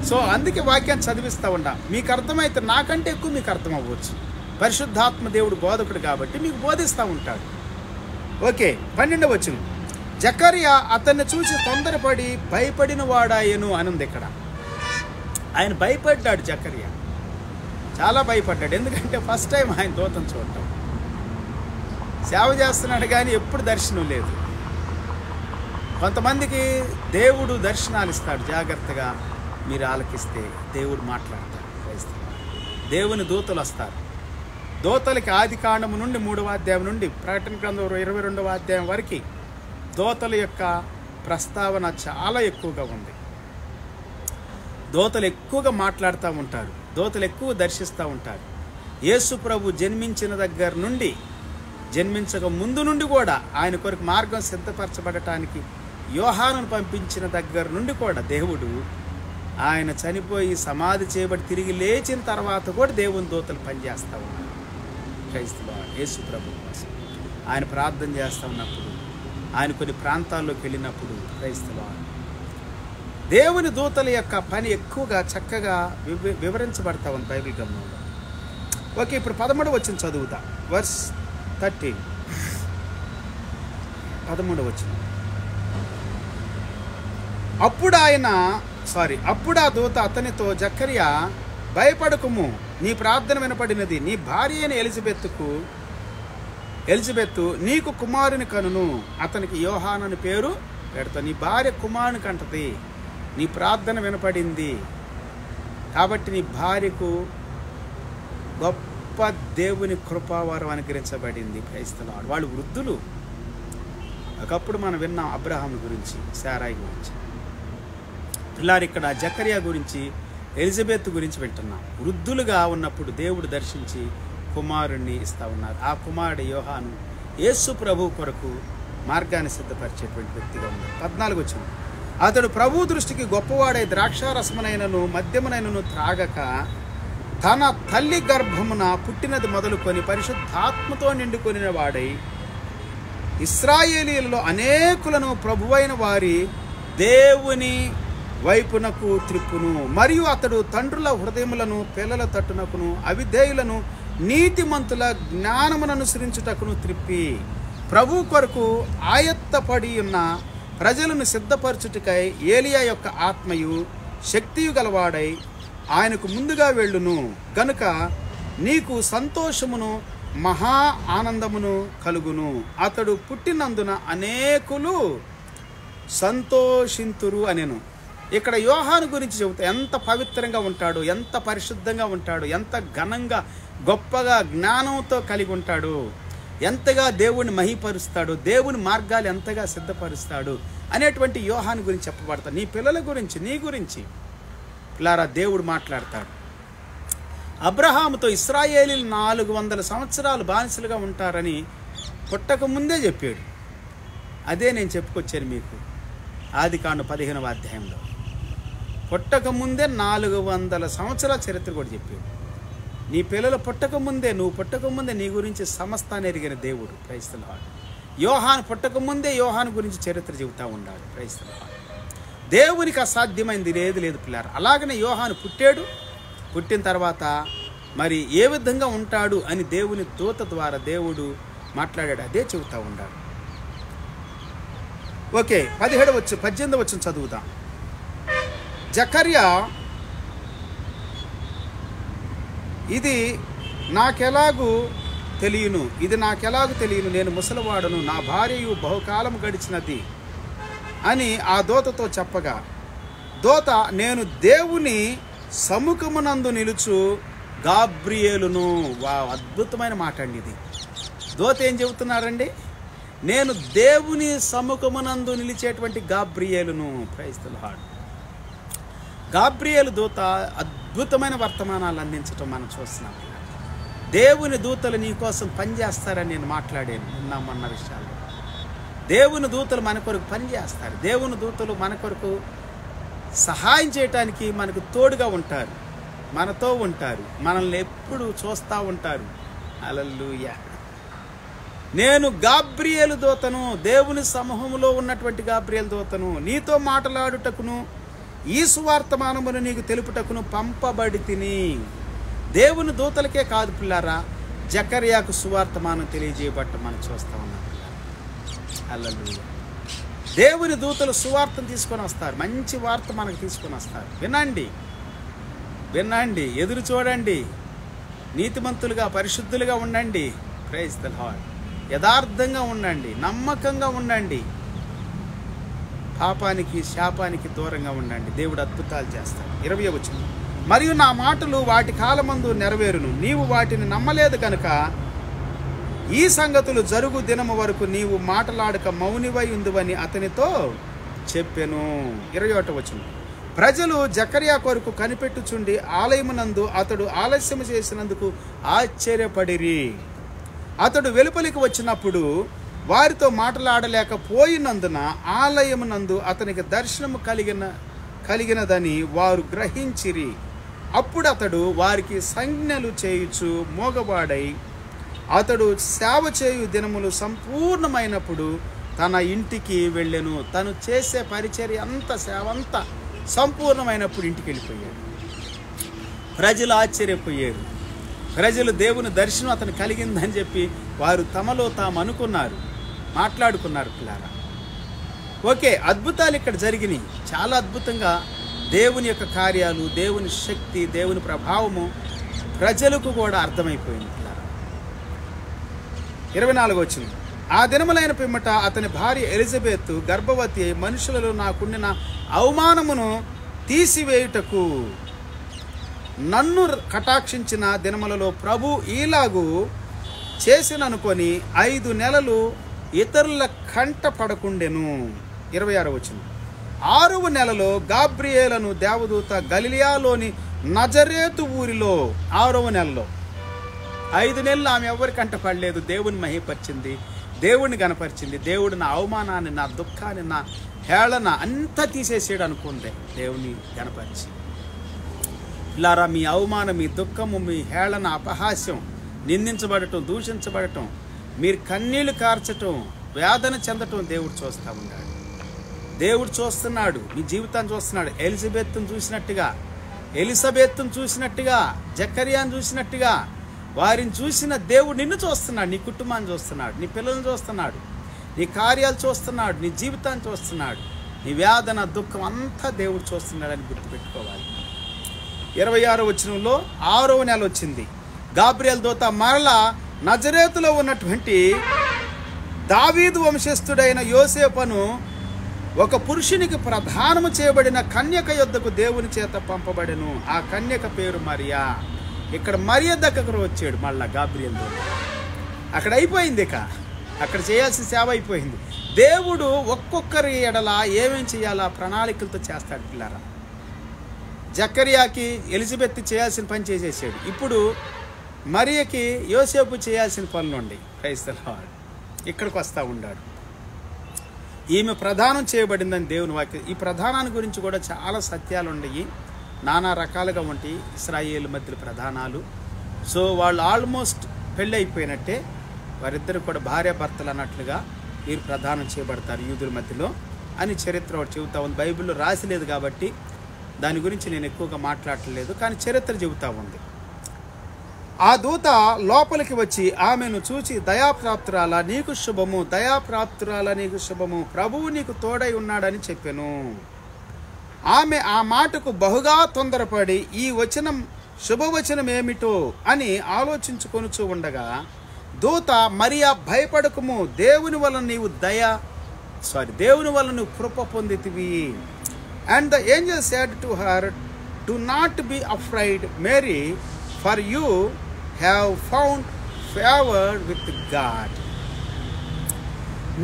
సో అందుకే వాక్యాన్ని చదివిస్తూ ఉండా. మీకు అర్థమైతే నాకంటే ఎక్కువ మీకు అర్థం అవ్వచ్చు. పరిశుద్ధాత్మ దేవుడు బోధకుడు కాబట్టి మీకు బోధిస్తూ ఉంటాడు. ఓకే, 12వ వచనం. జకర్యా అతన్ని చూసి తొందరపడి భయపడిన వాడాయను అని ఉంది ఇక్కడ. ఆయన భయపడ్డాడు. జకర్యా చాలా భయపడ్డాడు. ఎందుకంటే ఫస్ట్ టైం ఆయన దూతను చూడటం. సేవ చేస్తున్నాడు కానీ ఎప్పుడు దర్శనం లేదు. కొంతమందికి దేవుడు దర్శనాలు ఇస్తాడు. జాగ్రత్తగా మీరు ఆలకిస్తే దేవుడు మాట్లాడతాడు. దేవుని దూతలు వస్తారు. దూతలకి ఆది కాండము నుండి 3వ అధ్యాయం నుండి ప్రకటన గ్రంథం 22వ అధ్యాయం వరకు దూతల యొక్క ప్రస్తావన చాలా ఎక్కువగా ఉంది. దూతలు ఎక్కువగా మాట్లాడుతూ ఉంటారు. దూతలు ఎక్కువ దర్శిస్తూ ఉంటారు. యేసు ప్రభు జన్మించిన దగ్గర నుండి, జన్మించక ముందు నుండి కూడా ఆయన కొరకు మార్గం సిద్ధపరచబడటానికి యోహానును పంపించిన దగ్గర నుండి కూడా దేవుడు, ఆయన చనిపోయి సమాధి చేయబడి తిరిగి లేచిన తర్వాత కూడా దేవుని దూతలు పనిచేస్తూ ఉన్నారు. క్రైస్తవ యేసు ప్రభు కోసం ఆయన ప్రార్థన చేస్తూ ఉన్నప్పుడు, ఆయన కొన్ని ప్రాంతాల్లోకి వెళ్ళినప్పుడు, క్రైస్తవ దేవుని దూతల యొక్క పని ఎక్కువగా చక్కగా వివరించబడతా ఉంది బైబిల్ గ్రంథంలో. ఓకే, ఇప్పుడు 13వ వచనం చదువుతా. వర్స్ 13. 13వ వచనం. అప్పుడు ఆ దూత అతనితో, జకర్యా భయపడకుము, నీ ప్రార్థన వినపడినది. నీ భార్య అయిన ఎలిజబెతు నీకు కుమారుని కనును, అతనికి యోహానని పేరు పెడతా. నీ భార్య కుమారుని కంటది. నీ ప్రార్థన వినపడింది కాబట్టి నీ భార్యకు గొప్ప దేవుని కృపావరం అనుగ్రహించబడింది. క్రైస్తవులు వాళ్ళు వృద్ధులు. ఒకప్పుడు మనం విన్నాం అబ్రహాము గురించి, శారాయి గురించి. పిల్లారు ఇక్కడ జకర్యా గురించి, ఎలిజబెత్ గురించి వింటున్నాం. వృద్ధులుగా ఉన్నప్పుడు దేవుడు దర్శించి కుమారుణ్ణి ఇస్తా ఉన్నారు. ఆ కుమారుడు యోహాను యేసు ప్రభు కొరకు మార్గాన్ని సిద్ధపరిచేటువంటి వ్యక్తిగా ఉన్నారు. 14 వచనం. అతడు ప్రభు దృష్టికి గొప్పవాడై ద్రాక్షారసమునైనను మద్యమునైనను త్రాగక తన తల్లి గర్భమున పుట్టినది మొదలుకొని పరిశుద్ధాత్మతో నిండుకొనిన వాడై ఇశ్రాయేలీయులలో అనేకులను ప్రభువైన వారి దేవుని వైపునకు త్రిప్పును. మరియు అతడు తండ్రుల హృదయములను పిల్లల తట్టునకును అవిధేయులను నీతిమంతుల జ్ఞానముననుసరించుటకును త్రిప్పి ప్రభు కొరకు ఆయత్తపడి ఉన్న ప్రజలను సిద్ధపరచుటకై ఏలియా యొక్క ఆత్మయు శక్తియు గలవాడై ఆయనకు ముందుగా వెళ్ళును గనుక నీకు సంతోషమును మహా ఆనందమును కలుగును. అతడు పుట్టినందున అనేకులు సంతోషింతురు అనెను. ఇక్కడ యోహాను గురించి చెబుతా. ఎంత పవిత్రంగా ఉంటాడు, ఎంత పరిశుద్ధంగా ఉంటాడు, ఎంత ఘనంగా గొప్పగా జ్ఞానంతో కలిగి ఉంటాడు, ఎంతగా దేవుని మహిపరుస్తాడు, దేవుని మార్గాలు ఎంతగా సిద్ధపరుస్తాడు. అనేటువంటి యోహాను గురించి చెప్పబడతాడు. నీ పిల్లల గురించి, నీ గురించి పిల్లారా దేవుడు మాట్లాడతాడు. అబ్రహాముతో ఇశ్రాయేలీలు 400 సంవత్సరాలు బానిసలుగా ఉంటారని పుట్టక ముందే చెప్పాడు. అదే నేను చెప్పుకొచ్చాను మీకు ఆదికాండం 15వ అధ్యాయంలో. పుట్టక ముందే 400 సంవత్సరాల చరిత్ర కూడా చెప్పాడు. నీ పిల్లలు పుట్టక ముందే, నువ్వు పుట్టక ముందే నీ గురించి సమస్తాన్ని ఎరిగిన దేవుడు. Praise the lord. యోహాను పుట్టక ముందే యోహాను గురించి చరిత్ర చెబుతూ ఉన్నాడు. Praise the lord. దేవునికి అసాధ్యమైంది ఏది లేదు పిల్లారు. అలాగనే యోహాను పుట్టాడు. పుట్టిన తర్వాత మరి ఏ విధంగా ఉంటాడు అని దేవుని దూత ద్వారా దేవుడు మాట్లాడాడు. అదే చెబుతూ ఉన్నాడు. ఓకే, 18వ వచనం చదువుదాం. జకర్యా, ఇది నాకెలాగూ తెలియను, నేను ముసలివాడను, నా భార్యయు బహుకాలం గడిచినది అని ఆ దూతతో చెప్పగా, దూత, నేను దేవుని సముఖమునందు నిలుచు గాబ్రియేలును. అద్భుతమైన మాట అండి ఇది. దూత ఏం చెబుతున్నారండి? నేను దేవుని సముఖమునందు నిలిచేటువంటి గాబ్రియేలును. Praise the lord. గాబ్రియేలు దూత అద్భుతమైన వర్తమానాలు అందించడం మనం చూస్తున్నాం. దేవుని దూతలు నీ కోసం పనిచేస్తారని నేను మాట్లాడాను నిన్న విషయాల్లో. దేవుని దూతలు మన కొరకు పనిచేస్తారు. దేవుని దూతలు మన కొరకు సహాయం చేయటానికి మనకు తోడుగా ఉంటారు, మనతో ఉంటారు, మనల్ని ఎప్పుడు చూస్తూ ఉంటారు. హల్లెలూయా. నేను గాబ్రియేలు దూతను, దేవుని సమూహంలో ఉన్నటువంటి గాబ్రియేలు దూతను, నీతో మాట్లాడుటకును ఈ సువార్తమానమును నీకు తెలుపుటకును పంపబడి తిని. దేవుని దూతలకే కాదు పిల్లారా, జకర్యాకు సువార్తమానం తెలియజేయబట్ట మనం చూస్తూ ఉన్నాం. హల్లెలూయా. దేవుని దూతలు సువార్తను తీసుకొని వస్తారు, మంచి వార్త మనకు తీసుకొని వస్తారు. వినండి, ఎదురు చూడండి, నీతిమంతులుగా పరిశుద్ధులుగా ఉండండి. Praise the lord. యథార్థంగా ఉండండి, నమ్మకంగా ఉండండి, పాపానికి శాపానికి దూరంగా ఉండండి. దేవుడు అద్భుతాలు చేస్తాడు. 20వ వచనం. మరియు నా మాటలు వాటి కాలమందు నెరవేరును, నీవు వాటిని నమ్మలేదు కనుక ఈ సంగతులు జరుగు దినము వరకు నీవు మాటలాడక మౌనివై ఉందువని అతనితో చెప్పెను. 21వ వచనం. ప్రజలు జకర్యా కొరకు కనిపెట్టుచుండి ఆలయమునందు అతడు ఆలస్యము చేసినందుకు ఆశ్చర్యపడిరి. అతడు వెలుపలికి వచ్చినప్పుడు వారితో మాట్లాడలేకపోయినందున ఆలయమునందు అతనికి దర్శనము కలిగినదని వారు గ్రహించిరి. అప్పుడు అతడు వారికి సంజ్ఞలు చేయుచు మోగవాడై, అతడు సేవ చేయు దినములు సంపూర్ణమైనప్పుడు తన ఇంటికి వెళ్ళెను. తను చేసే పరిచర్య అంతా, సేవ అంతా సంపూర్ణమైనప్పుడు ఇంటికి వెళ్ళిపోయాడు. ప్రజలు ఆశ్చర్యపోయారు. ప్రజలు దేవుని దర్శనం అతను కలిగిందని చెప్పి వారు తమలో తాము అనుకున్నారు, మాట్లాడుకున్నారు పిల్లారా. ఓకే, అద్భుతాలు ఇక్కడ జరిగినాయి. చాలా అద్భుతంగా దేవుని యొక్క కార్యాలు, దేవుని శక్తి, దేవుని ప్రభావము ప్రజలకు కూడా అర్థమైపోయింది పిల్లారా. 24వ వచనం. ఆ దినములైన పిమ్మట అతని భార్య ఎలిజబెత్ గర్భవతి అయి, మనుషులలో నాకుండిన అవమానమును తీసివేయుటకు నన్ను కటాక్షించిన దినములలో ప్రభు ఈలాగు చేసిననుకొని 5 నెలలు ఇతరుల కంట పడకుండెను. 26వ వచనం. 6వ నెలలో గాబ్రియేలను దేవదూత గలిలియాలోని నజరేతు ఊరిలో, 6వ నెలలో 5 నెలలు ఆమె ఎవరి కంట పడలేదు. దేవుని మహిమపరిచింది, దేవుడిని గణపరిచింది. దేవుడు నా అవమానాన్ని, నా దుఃఖాన్ని, నా హేళన అంతా తీసేసాడు అనుకుంది. దేవుని గణపరిచి. ఇలారా మీ అవమానం, మీ దుఃఖము, మీ హేళన, అపహాస్యం, నిందించబడటం, దూషించబడటం, మీరు కన్నీళ్లు కార్చటం, వేదన చెందటం దేవుడు చూస్తూ ఉన్నాడు. దేవుడు చూస్తున్నాడు, మీ జీవితాన్ని చూస్తున్నాడు. ఎలిజబెత్తును చూసినట్టుగా, జకర్యాను చూసినట్టుగా వారిని చూసిన దేవుడు నిన్ను చూస్తున్నాడు, నీ కుటుంబాన్ని చూస్తున్నాడు, నీ పిల్లల్ని చూస్తున్నాడు, నీ కార్యాలు చూస్తున్నాడు, నీ జీవితాన్ని చూస్తున్నాడు, నీ వేదన, దుఃఖం అంతా దేవుడు చూస్తున్నాడని గుర్తుపెట్టుకోవాలి. 26వ వచనంలో 6వ నెల వచ్చింది. గాబ్రియేలు దూత మరలా నజరేతులో ఉన్నటువంటి దావీదు వంశస్థుడైన యోసేపును ఒక పురుషునికి ప్రధానము చేయబడిన కన్యక యొద్దకు దేవుని చేత పంపబడెను. ఆ కన్యక పేరు మరియా. ఇక్కడ మరియ దగ్గరకు వచ్చాడు మళ్ళా గాబ్రియేలు దూత. అక్కడ అయిపోయింది, అక్కడ చేయాల్సిన సేవ అయిపోయింది. దేవుడు ఒక్కొక్కరి ఎడల ఏమేం చేయాలా ప్రణాళికలతో చేస్తాడు పిల్లారా. జకర్యాకి ఎలిజబెత్ చేయాల్సిన పని చేసేసాడు. ఇప్పుడు మరియకి యోసేపు చేయాల్సిన పనులు ఉండి ప్రైజ్ ది లార్డ్ ఇక్కడికి వస్తూ ఉన్నాడు. ఈమె ప్రదానం చేయబడిందని దేవుని వాక్యం. ఈ ప్రధానాన్ని గురించి కూడా చాలా సత్యాలు ఉన్నాయి, నానా రకాలుగా ఉంటాయి ఇశ్రాయేలు మధ్య ప్రధానాలు. సో వాళ్ళు ఆల్మోస్ట్ పెళ్ళి అయిపోయినట్టే, వారిద్దరు కూడా భార్యాభర్తలు అన్నట్లుగా వీరు ప్రదానం చేయబడతారు యూదుల మధ్యలో అని చరిత్ర ఒకటి చెబుతా ఉంది. బైబిల్లో రాసి లేదు కాబట్టి దాని గురించి నేను ఎక్కువగా మాట్లాడలేదు, కానీ చరిత్ర చెబుతూ ఉంది. ఆ దూత లోపలికి వచ్చి ఆమెను చూచి, దయాప్రాప్తురాలా నీకు శుభము, దయాప్రాప్తురాలా నీకు శుభము, ప్రభువు నీకు తోడై ఉన్నాడని చెప్పెను. ఆమె ఆ మాటకు బహుగా తొందరపడి ఈ వచనం శుభవచనం ఏమిటో అని ఆలోచించుకొనుచూ ఉండగా దూత, మరియా భయపడకుము, దేవుని వలన నీవు దేవుని వలన నువ్వు కృప పొందితివి. And the angel said to her, do not be afraid Mary, for you have found favour with God.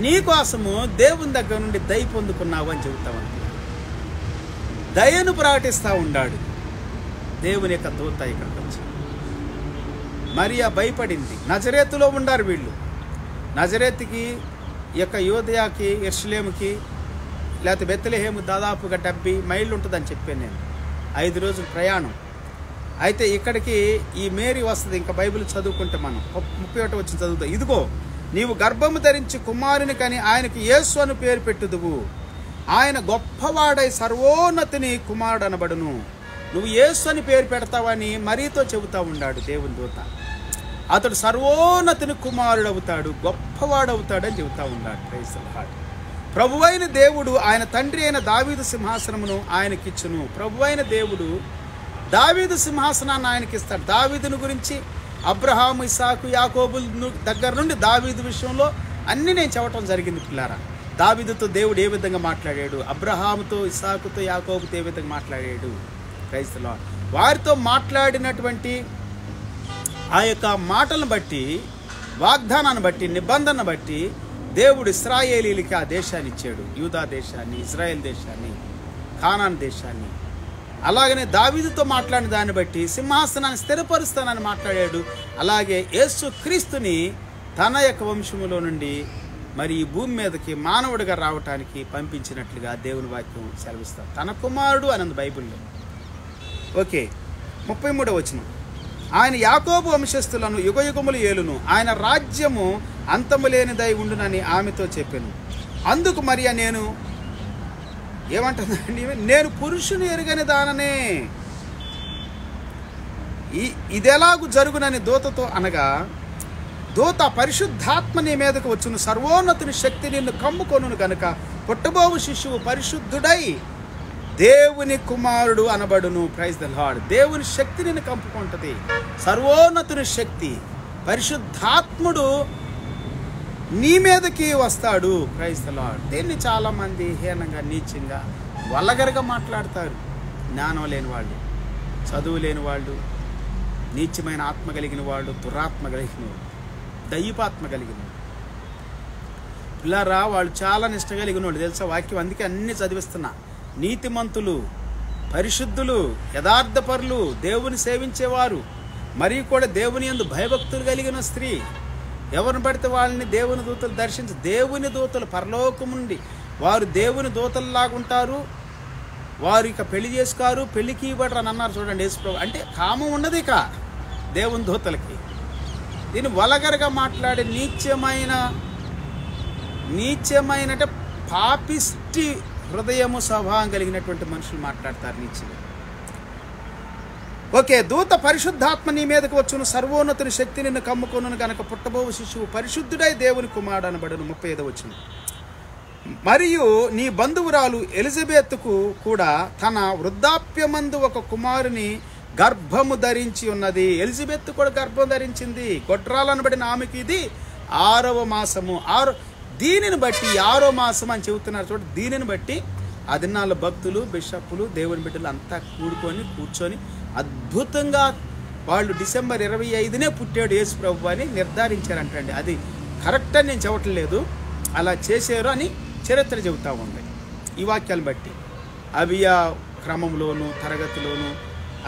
నీకోసము దేవుని దగ్గర నుండి దయ పొందుకున్నావు అని చెబుతామంటే దయను ప్రకటిస్తూ ఉన్నాడు దేవుని యొక్క దూత ఇక్కడికి వచ్చి. మరియా భయపడింది. నజరేతులో ఉండారు వీళ్ళు. నజరేతుకి యొక్క యోదయాకి యెరూషలేముకి లేకపోతే బెత్లెహేము దాదాపుగా 70 మైళ్ళు ఉంటుందని చెప్పాను నేను. 5 రోజుల ప్రయాణం. అయితే ఇక్కడికి ఈ మేరీ వస్తుంది. ఇంకా బైబిల్ చదువుకుంటే మనం 31 వచ్చి చదువుతాం. ఇదిగో నీవు గర్భము ధరించి కుమారుని కని ఆయనకి యేసు అని పేరు పెట్టుదువు, ఆయన గొప్పవాడై సర్వోన్నతిని కుమారుడు అనబడును. నువ్వు యేసు అని పేరు పెడతావని మరీతో చెబుతా ఉన్నాడు దేవుని దూత. అతడు సర్వోన్నతిని కుమారుడు అవుతాడు, గొప్పవాడవుతాడు అని చెబుతా ఉన్నాడు. Praise the lord. ప్రభువైన దేవుడు ఆయన తండ్రి అయిన దావీదు సింహాసనమును ఆయనకిచ్చును. ప్రభువైన దేవుడు దావీదు సింహాసనాన్ని ఆయనకిస్తాడు. దావీదుని గురించి అబ్రహాము, ఇస్సాకు, యాకోబుల దగ్గర నుండి దావీదు విషయంలో అన్నీ నేను చెప్పటం జరిగింది పిల్లారా. దావీదుతో దేవుడు ఏ విధంగా మాట్లాడాడు, అబ్రహాముతో, ఇస్సాకుతో, యాకోబుతో ఏ విధంగా మాట్లాడాడు. Praise the lord. వారితో మాట్లాడినటువంటి ఆ యొక్క మాటలను బట్టి, వాగ్దానాన్ని బట్టి, నిబంధనను బట్టి దేవుడు ఇశ్రాయేలీలకి ఆ దేశాన్ని ఇచ్చాడు. యూదా దేశాన్ని, ఇజ్రాయెల్ దేశాన్ని, కానాన్ దేశాన్ని. అలాగనే దావీదుతో మాట్లాడిన దాన్ని బట్టి సింహాసనాన్ని స్థిరపరుస్తానని మాట్లాడాడు. అలాగే యేసు క్రీస్తుని తన యొక్క వంశములో నుండి మరి ఈ భూమి మీదకి మానవుడిగా రావటానికి పంపించినట్లుగా దేవుని వాక్యం సెలవిస్తాం. తన కుమారుడు అన్నది బైబిల్లో. ఓకే, 33వ వచనం. ఆయన యాకోబు వంశస్థులను యుగయుగములు ఏలును, ఆయన రాజ్యము అంతము లేనిదై ఉండునని ఆమెతో చెప్పాను. అందుకు మరియా నేను ఏమంటుందండి, నేను పురుషుని ఎరుగని దాననే, ఇదెలాగు జరుగునని దూతతో అనగా, దూత పరిశుద్ధాత్మ నీ మీదకు వచ్చును, సర్వోన్నతుని శక్తి నిన్ను కమ్ముకొనును గనుక పుట్టబోవు శిశువు పరిశుద్ధుడై దేవుని కుమారుడు అనబడును. Praise the lord. దేవుని శక్తి నిన్ను కంపుకుంటుంది. సర్వోన్నతుని శక్తి పరిశుద్ధాత్ముడు నీ మీదకి వస్తాడు. Praise the lord. దీన్ని చాలామంది హీనంగా, నీచంగా, వల్లగరగా మాట్లాడతారు. జ్ఞానం లేని వాళ్ళు, చదువు లేని వాళ్ళు, నీచమైన ఆత్మ కలిగిన వాళ్ళు, దురాత్మ కలిగిన వాళ్ళు, దయ్యపాత్మ కలిగిన వాళ్ళు. పిల్లరా, వాళ్ళు చాలా నిష్ట కలిగిన వాళ్ళు తెలుసా. వాక్యం అందుకే అన్నీ చదివిస్తున్నా. నీతిమంతులు, పరిశుద్ధులు, యథార్థపరులు, దేవుని సేవించేవారు, మరియు కూడా దేవుని యందు భయభక్తులు కలిగిన స్త్రీ. ఎవరిని పడితే వాళ్ళని దేవుని దూతలు దర్శించి, దేవుని దూతలు పరలోకం నుండి వారు దేవుని దూతల్లాగా ఉంటారు, వారు ఇక పెళ్లి చేసుకోరు, పెళ్లికి ఇవ్వడరు అని అన్నారు చూడండి యేసుప్రభు. అంటే కామం ఉన్నది ఇక దేవుని దూతలకి. దీన్ని వలగరగా మాట్లాడే నీచమైన అంటే పాపిష్టి హృదయము స్వభావం కలిగినటువంటి మనుషులు మాట్లాడతారు నీచంగా. ఓకే, దూత పరిశుద్ధాత్మ నీ మీదకు వచ్చును, సర్వోన్నతుని శక్తి నిన్ను కమ్ముకొనును గనక పుట్టబోవు శిశువు పరిశుద్ధుడై దేవుని కుమారుడు అనబడును. 35వ వచనం. మరియు నీ బంధువురాలు ఎలిజబెత్తుకు కూడా తన వృద్ధాప్యమందు ఒక కుమారుని గర్భము ధరించి ఉన్నది. ఎలిజబెత్ కూడా గర్భం ధరించింది. గొడ్రాలనబడిన ఆమెకి ఇది 6వ మాసము. దీనిని బట్టి 6వ మాసం అని చెబుతున్నారు చూడండి. దీనిని బట్టి 14 భక్తులు, బిషప్పులు, దేవుని బిడ్డలు అంతా కూర్చొని అద్భుతంగా వాళ్ళు డిసెంబర్ 25నే పుట్టాడు యేసు ప్రభు అని నిర్ధారించారంటండి. అది కరెక్ట్ అని నేను చెప్పట్లేదు. అలా చేశారు అని చరిత్ర చెబుతూ ఉంది ఈ వాక్యాలను బట్టి. అబియా క్రమంలోను తరగతిలోను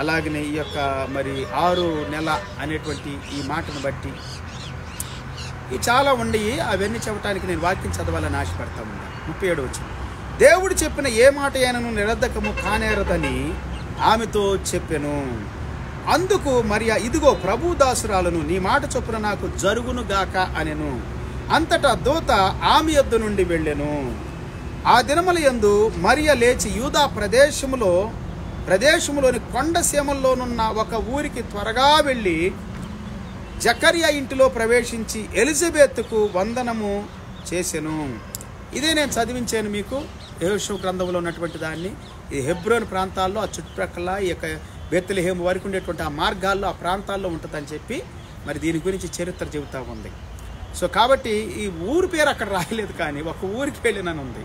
అలాగనే ఈ యొక్క మరి 6 నెల అనేటువంటి ఈ మాటను బట్టి ఇవి చాలా ఉండయి. అవన్నీ చెప్పడానికి నేను వాక్యం చదవాలని ఆశపడతా ఉన్నా. 37 వచ్చింది. దేవుడు చెప్పిన ఏ మాట అయినను నిరర్ధకము కానేరదని ఆమెతో చెప్పెను. అందుకు మరియా, ఇదిగో ప్రభు దాసురాలను, నీ మాట చొప్పున నాకు జరుగును గాక అనెను. అంతటా దూత ఆమె యొద్ద నుండి వెళ్ళెను. ఆ దినముల యందు మరియా లేచి యూదా ప్రదేశములోని కొండ సీమల్లోనున్న ఒక ఊరికి త్వరగా వెళ్ళి జకర్యా ఇంటిలో ప్రవేశించి ఎలిజబెత్తుకు వందనము చేసెను. ఇదే నేను చదివించాను మీకు యెహోషువ గ్రంథంలో ఉన్నటువంటి దాన్ని. ఈ హెబ్రోన్ ప్రాంతాల్లో ఆ చుట్టుప్రక్కల ఈ యొక్క బెత్లెహేము వరకు ఉండేటువంటి ఆ మార్గాల్లో ఆ ప్రాంతాల్లో ఉంటుందని చెప్పి మరి దీని గురించి చరిత్ర చెబుతూ ఉంది. సో కాబట్టి ఈ ఊరి పేరు అక్కడ రాయలేదు, కానీ ఒక ఊరికి వెళ్ళినని ఉంది.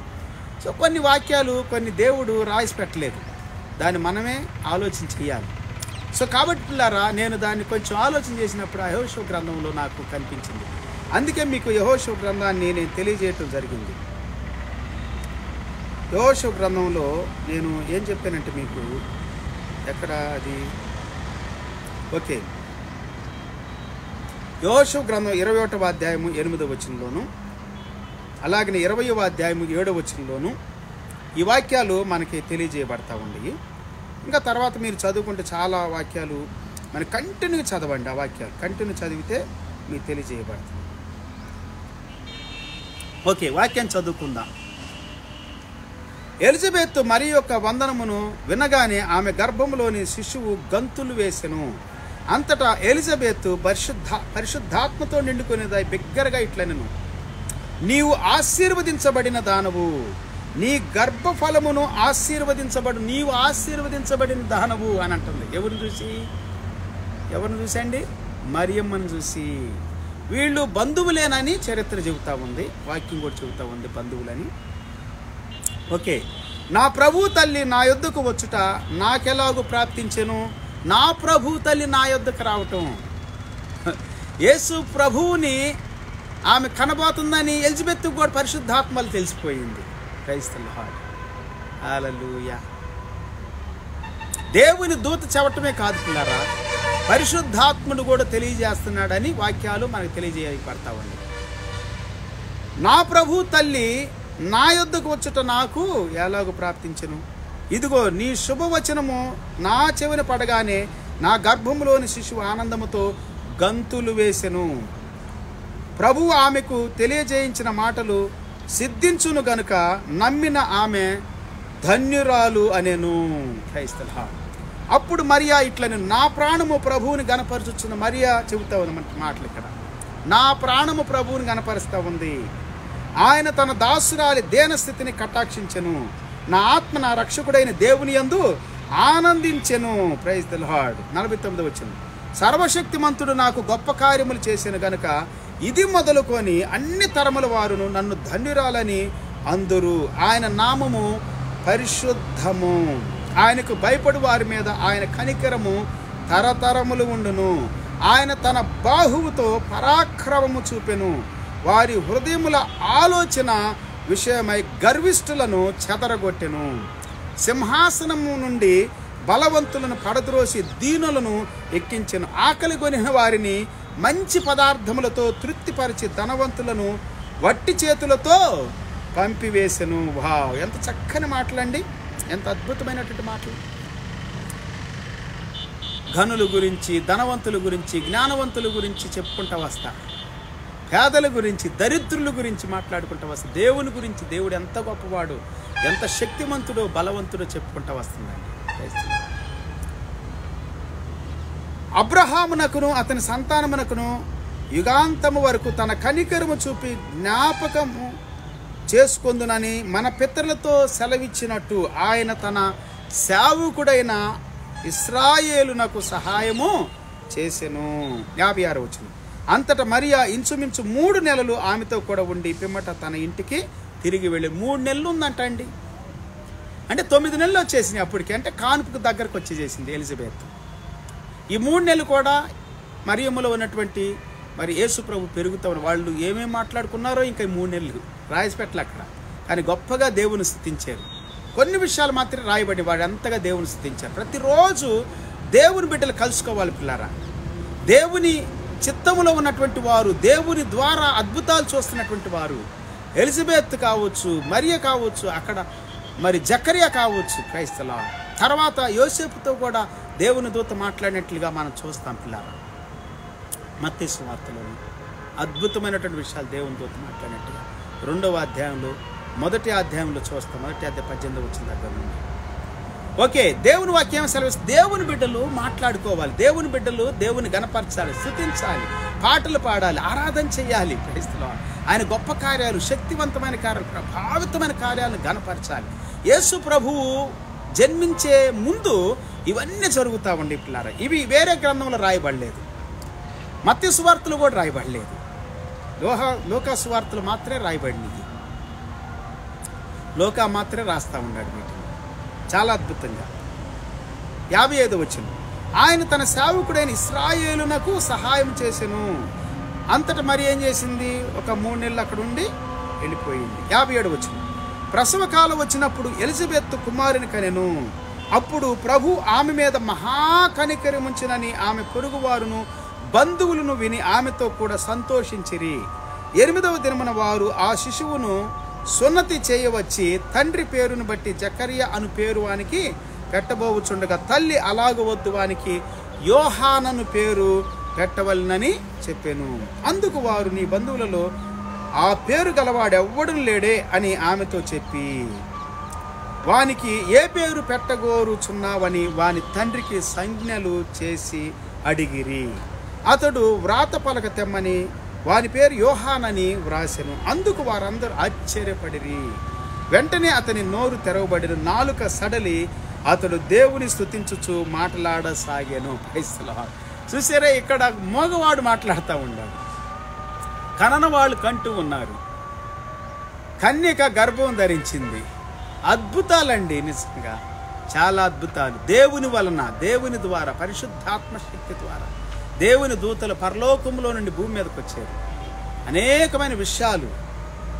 సో కొన్ని వాక్యాలు కొన్ని దేవుడు రాసి పెట్టలేదు, దాన్ని మనమే ఆలోచన చేయాలి. సో కాబట్టి పిల్లారా, నేను దాన్ని కొంచెం ఆలోచన చేసినప్పుడు ఆ యెహోషువ గ్రంథంలో నాకు కనిపించింది. అందుకే మీకు యెహోషువ గ్రంథాన్ని నేను తెలియజేయటం జరిగింది. యెహోషువ గ్రంథంలో నేను ఏం చెప్పానంటే మీకు ఎక్కడ అది ఓకే యెహోషువ గ్రంథం 21వ అధ్యాయము 8వ వచనంలోను అలాగనే 20వ అధ్యాయము 7వ వచనంలోను ఈ వాక్యాలు మనకి తెలియజేయబడతా ఉన్నాయి. ఇంకా తర్వాత మీరు చదువుకుంటే చాలా వాక్యాలు మన కంటిన్యూ చదవండి. ఆ వాక్యాలు కంటిన్యూ చదివితే మీకు తెలియజేయబడుతుంది. ఓకే, వాక్యాన్ని చదువుకుందాం. ఎలిజబెత్ మరి యొక్క వందనమును వినగానే ఆమె గర్భంలోని శిశువు గంతులు వేసెను. అంతటా ఎలిజబెత్ పరిశుద్ధాత్మతో నిండుకునేది బిగ్గరగా ఇట్లనెను, నీవు ఆశీర్వదించబడిన దానవు, నీ గర్భఫలమును నీవు ఆశీర్వదించబడిన దానవు అని అంటుంది. ఎవరిని చూసండి? మరియమ్మను చూసి. వీళ్ళు బంధువులేనని చరిత్ర చెబుతా ఉంది, వాక్యం కూడా చెబుతా ఉంది బంధువులని. ఓకే, నా ప్రభు తల్లి నా యొద్దకు వచ్చుట నాకెలాగూ ప్రాప్తించెను. నా ప్రభు తల్లి నా యొద్దకు రావటం, యేసు ప్రభువుని ఆమె కనబోతుందని ఎలిజబెత్కు కూడా పరిశుద్ధాత్మలు తెలిసిపోయింది. ప్రైజ్ ది లార్డ్, హల్లెలూయా. దేవుని దూత చెప్పటమే కాదు పిల్లారా, పరిశుద్ధాత్ముడు కూడా తెలియజేస్తున్నాడని వాక్యాలు మనకు తెలియజేయబడతా ఉంది. నా ప్రభు తల్లి నా యొద్దకు వచ్చుట నాకు ఎలాగూ ప్రాప్తించెను. ఇదిగో నీ శుభవచనము నా చెవిన పడగానే నా గర్భంలోని శిశువు ఆనందముతో గంతులు వేసెను. ప్రభువు ఆమెకు తెలియజేయించిన మాటలు సిద్ధించును గనుక నమ్మిన ఆమె ధన్యురాలు అనెను. క్రైస్తవ. అప్పుడు మరియా ఇట్లని, నా ప్రాణము ప్రభువుని గనపరుచుచున్న మరియా చెబుతా ఉంది మన మాటలు ఇక్కడ. నా ప్రాణము ప్రభువుని గనపరుస్తూ ఉంది. ఆయన తన దాసురాలి దేనస్థితిని కటాక్షించెను. నా ఆత్మ నా రక్షకుడైన దేవుని యందు ఆనందించెను. Praise the lord. 49 వచనం. సర్వశక్తిమంతుడు నాకు గొప్ప కార్యములు చేసెను గనుక ఇది మొదలుకొని అన్ని తరముల వారును నన్ను ధన్యురాలని అందురు. ఆయన నామము పరిశుద్ధము. ఆయనకు భయపడు వారి మీద ఆయన కనికరము తరతరములు ఉండును. ఆయన తన బాహువుతో పరాక్రమము చూపెను. వారి హృదయముల ఆలోచన విషయమై గర్విష్ఠులను చెదరగొట్టెను. సింహాసనము నుండి బలవంతులను పడద్రోసి దీనులను ఎక్కించెను. ఆకలి కొనిన వారిని మంచి పదార్థములతో తృప్తిపరిచి ధనవంతులను వట్టి చేతులతో పంపివేసెను. వావ్, ఎంత చక్కని మాటలండి, ఎంత అద్భుతమైనటువంటి మాటలు. ఘనుల గురించి, ధనవంతుల గురించి, జ్ఞానవంతుల గురించి చెప్పుకుంటూ వస్తా, పేదల గురించి, దరిద్రుల గురించి మాట్లాడుకుంటూ వస్తా, దేవుని గురించి, దేవుడు ఎంత గొప్పవాడు, ఎంత శక్తిమంతుడో బలవంతుడో చెప్పుకుంటూ వస్తుందండి. అబ్రహామునకును అతని సంతానమునకును యుగాంతము వరకు తన కనికరము చూపి జ్ఞాపకము చేసుకొందునని మన పితరులతో సెలవిచ్చినట్టు ఆయన తన సేవకుడైన ఇశ్రాయేలునకు సహాయము చేసెను. 56 వచనం. అంతటా మరియా ఇంచుమించు 3 నెలలు ఆమెతో కూడా ఉండి పిమ్మట తన ఇంటికి తిరిగి వెళ్ళి 3 నెలలు ఉందంట అండి. అంటే 9 నెలలు వచ్చేసినాయి అప్పటికి. అంటే కాన్పుకు దగ్గరకు వచ్చేసేసింది ఎలిజబెత్. ఈ 3 నెలలు కూడా మరియమ్మలో ఉన్నటువంటి మరి యేసు ప్రభు పెరుగుతామని వాళ్ళు ఏమేమి మాట్లాడుకున్నారో ఇంకా 3 నెలలు రాయిసిపెట్టలే అక్కడ. కానీ గొప్పగా దేవుని స్తుతించారు. కొన్ని విషయాలు మాత్రమే రాయబడి వాడు అంతగా దేవుని స్తుతించారు. ప్రతిరోజు దేవుని బిడ్డలు కలుసుకోవాలి పిల్లారా. దేవుని చిత్తములో ఉన్నటువంటి వారు, దేవుని ద్వారా అద్భుతాలు చూస్తున్నటువంటి వారు, ఎలిజబెత్ కావచ్చు, మరియ కావచ్చు, అక్కడ మరి జకరియా కావచ్చు, క్రైస్తలా తర్వాత యోసేపుతో కూడా దేవుని దూత మాట్లాడినట్లుగా మనం చూస్తాం పిల్లారా. మత్తయి సువార్తలోని అద్భుతమైనటువంటి విషయాలు దేవుని దూత మాట్లాడినట్టుగా 2వ అధ్యాయంలో 1వ అధ్యాయంలో చూస్తాం. 1వ అధ్యాయం 18 వచ్చిన దగ్గర నుండి. ఓకే, దేవుని వాక్యం సెలవిస్తుంది. దేవుని బిడ్డలు మాట్లాడుకోవాలి. దేవుని బిడ్డలు దేవుని గణపరచాలి, స్తుతించాలి, పాటలు పాడాలి, ఆరాధన చేయాలి. క్రైస్తలో ఆయన గొప్ప కార్యాలు, శక్తివంతమైన కార్యాలు, ప్రభావితమైన కార్యాలను గణపరచాలి. యేసు ప్రభువు జన్మించే ముందు ఇవన్నీ జరుగుతూ ఉండే పిల్లారా. ఇవి వేరే గ్రంథంలో రాయబడలేదు. మత్తయి సువార్తలు కూడా రాయబడలేదు. లోకా సువార్తలు మాత్రమే రాయబడినది. లోకా మాత్రమే రాస్తూ ఉన్నాడు వీటిని చాలా అద్భుతంగా. 55వ వచనం, ఆయన తన సేవకుడైన ఇశ్రాయేలునకు సహాయం చేసెను. అంతటా మరి ఏం చేసింది? ఒక 3 నెలలు అక్కడ ఉండి వెళ్ళిపోయింది. 57వ వచనం, ప్రసవ కాలం వచ్చినప్పుడు ఎలిజబెత్ కుమారుని కనెను. అప్పుడు ప్రభు ఆమె మీద మహాకనికరముంచినని ఆమె పొరుగువారును బంధువులను విని ఆమెతో కూడా సంతోషించిరి. 8వ దినమున వారు ఆ శిశువును సున్నతి చేయవచ్చి తండ్రి పేరును బట్టి జకరియా అను పేరు వానికి పెట్టబోవుచుండగా తల్లి అలాగ వద్దు, వానికి యోహానను పేరు పెట్టవలనని చెప్పాను. అందుకు వారు, నీ బంధువులలో ఆ పేరు గలవాడెవ్వడు లేడే అని ఆమెతో చెప్పి వానికి ఏ పేరు పెట్టగోరుచున్నావని వాని తండ్రికి సంజ్ఞలు చేసి అడిగిరి. అతడు వ్రాత పలక తెమ్మని వాని పేరు యోహానని వ్రాసెను. అందుకు వారందరూ ఆశ్చర్యపడిరి. వెంటనే అతని నోరు తెరవబడిన, నాలుక సడలి అతడు దేవుని స్తుతించుచు మాట్లాడసాగాను. చూసారా, ఇక్కడ మగవాడు మాట్లాడుతూ ఉన్నాడు, కనన వాళ్ళు కంటూ ఉన్నారు, కన్యక గర్భం ధరించింది. అద్భుతాలండి, నిజంగా చాలా అద్భుతాలు. దేవుని వలన, దేవుని ద్వారా, పరిశుద్ధాత్మ శక్తి ద్వారా దేవుని దూతలు పరలోకంలో నుండి భూమి మీదకి వచ్చారు. అనేకమైన విషయాలు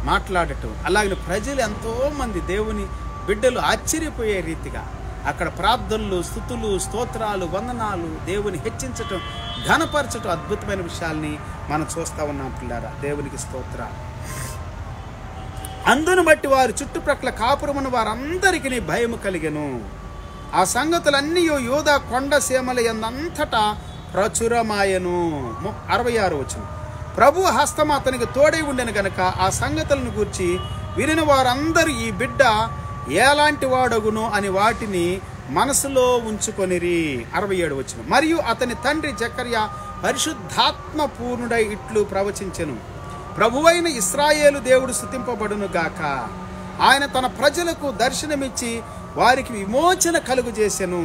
మాట్లాడటం, అలాగే ప్రజలు ఎంతోమంది దేవుని బిడ్డలు ఆశ్చర్యపోయే రీతిగా అక్కడ ప్రార్థనలు, స్తుతులు, స్తోత్రాలు, వందనాలు, దేవుని హెచ్చించటం, ఘనపరచటం, అద్భుతమైన విషయాల్ని మనం చూస్తూ ఉన్నాం పిల్లారా. దేవునికి స్తోత్రాలు. అందును బట్టి వారు చుట్టుప్రక్కల కాపురమున్న వారందరికీ భయము కలిగెను. ఆ సంగతులన్నీ యూదా కొండ సీమల యందంతటా ప్రచురమాయను. 66వ వచనం, ప్రభు హస్తం అతనికి తోడై ఉండెను గనక ఆ సంగతులను గూర్చి వినిన వారందరూ ఈ బిడ్డ ఎలాంటి వాడగును అని వాటిని మనసులో ఉంచుకొనిరి. 67వ వచనం, మరియు అతని తండ్రి జకరియా పరిశుద్ధాత్మ పూర్ణుడై ఇట్లు ప్రవచించెను, ప్రభువైన ఇశ్రాయేలు దేవుడు స్తుతింపబడును గాక. ఆయన తన ప్రజలకు దర్శనమిచ్చి వారికి విమోచన కలుగు చేసెను.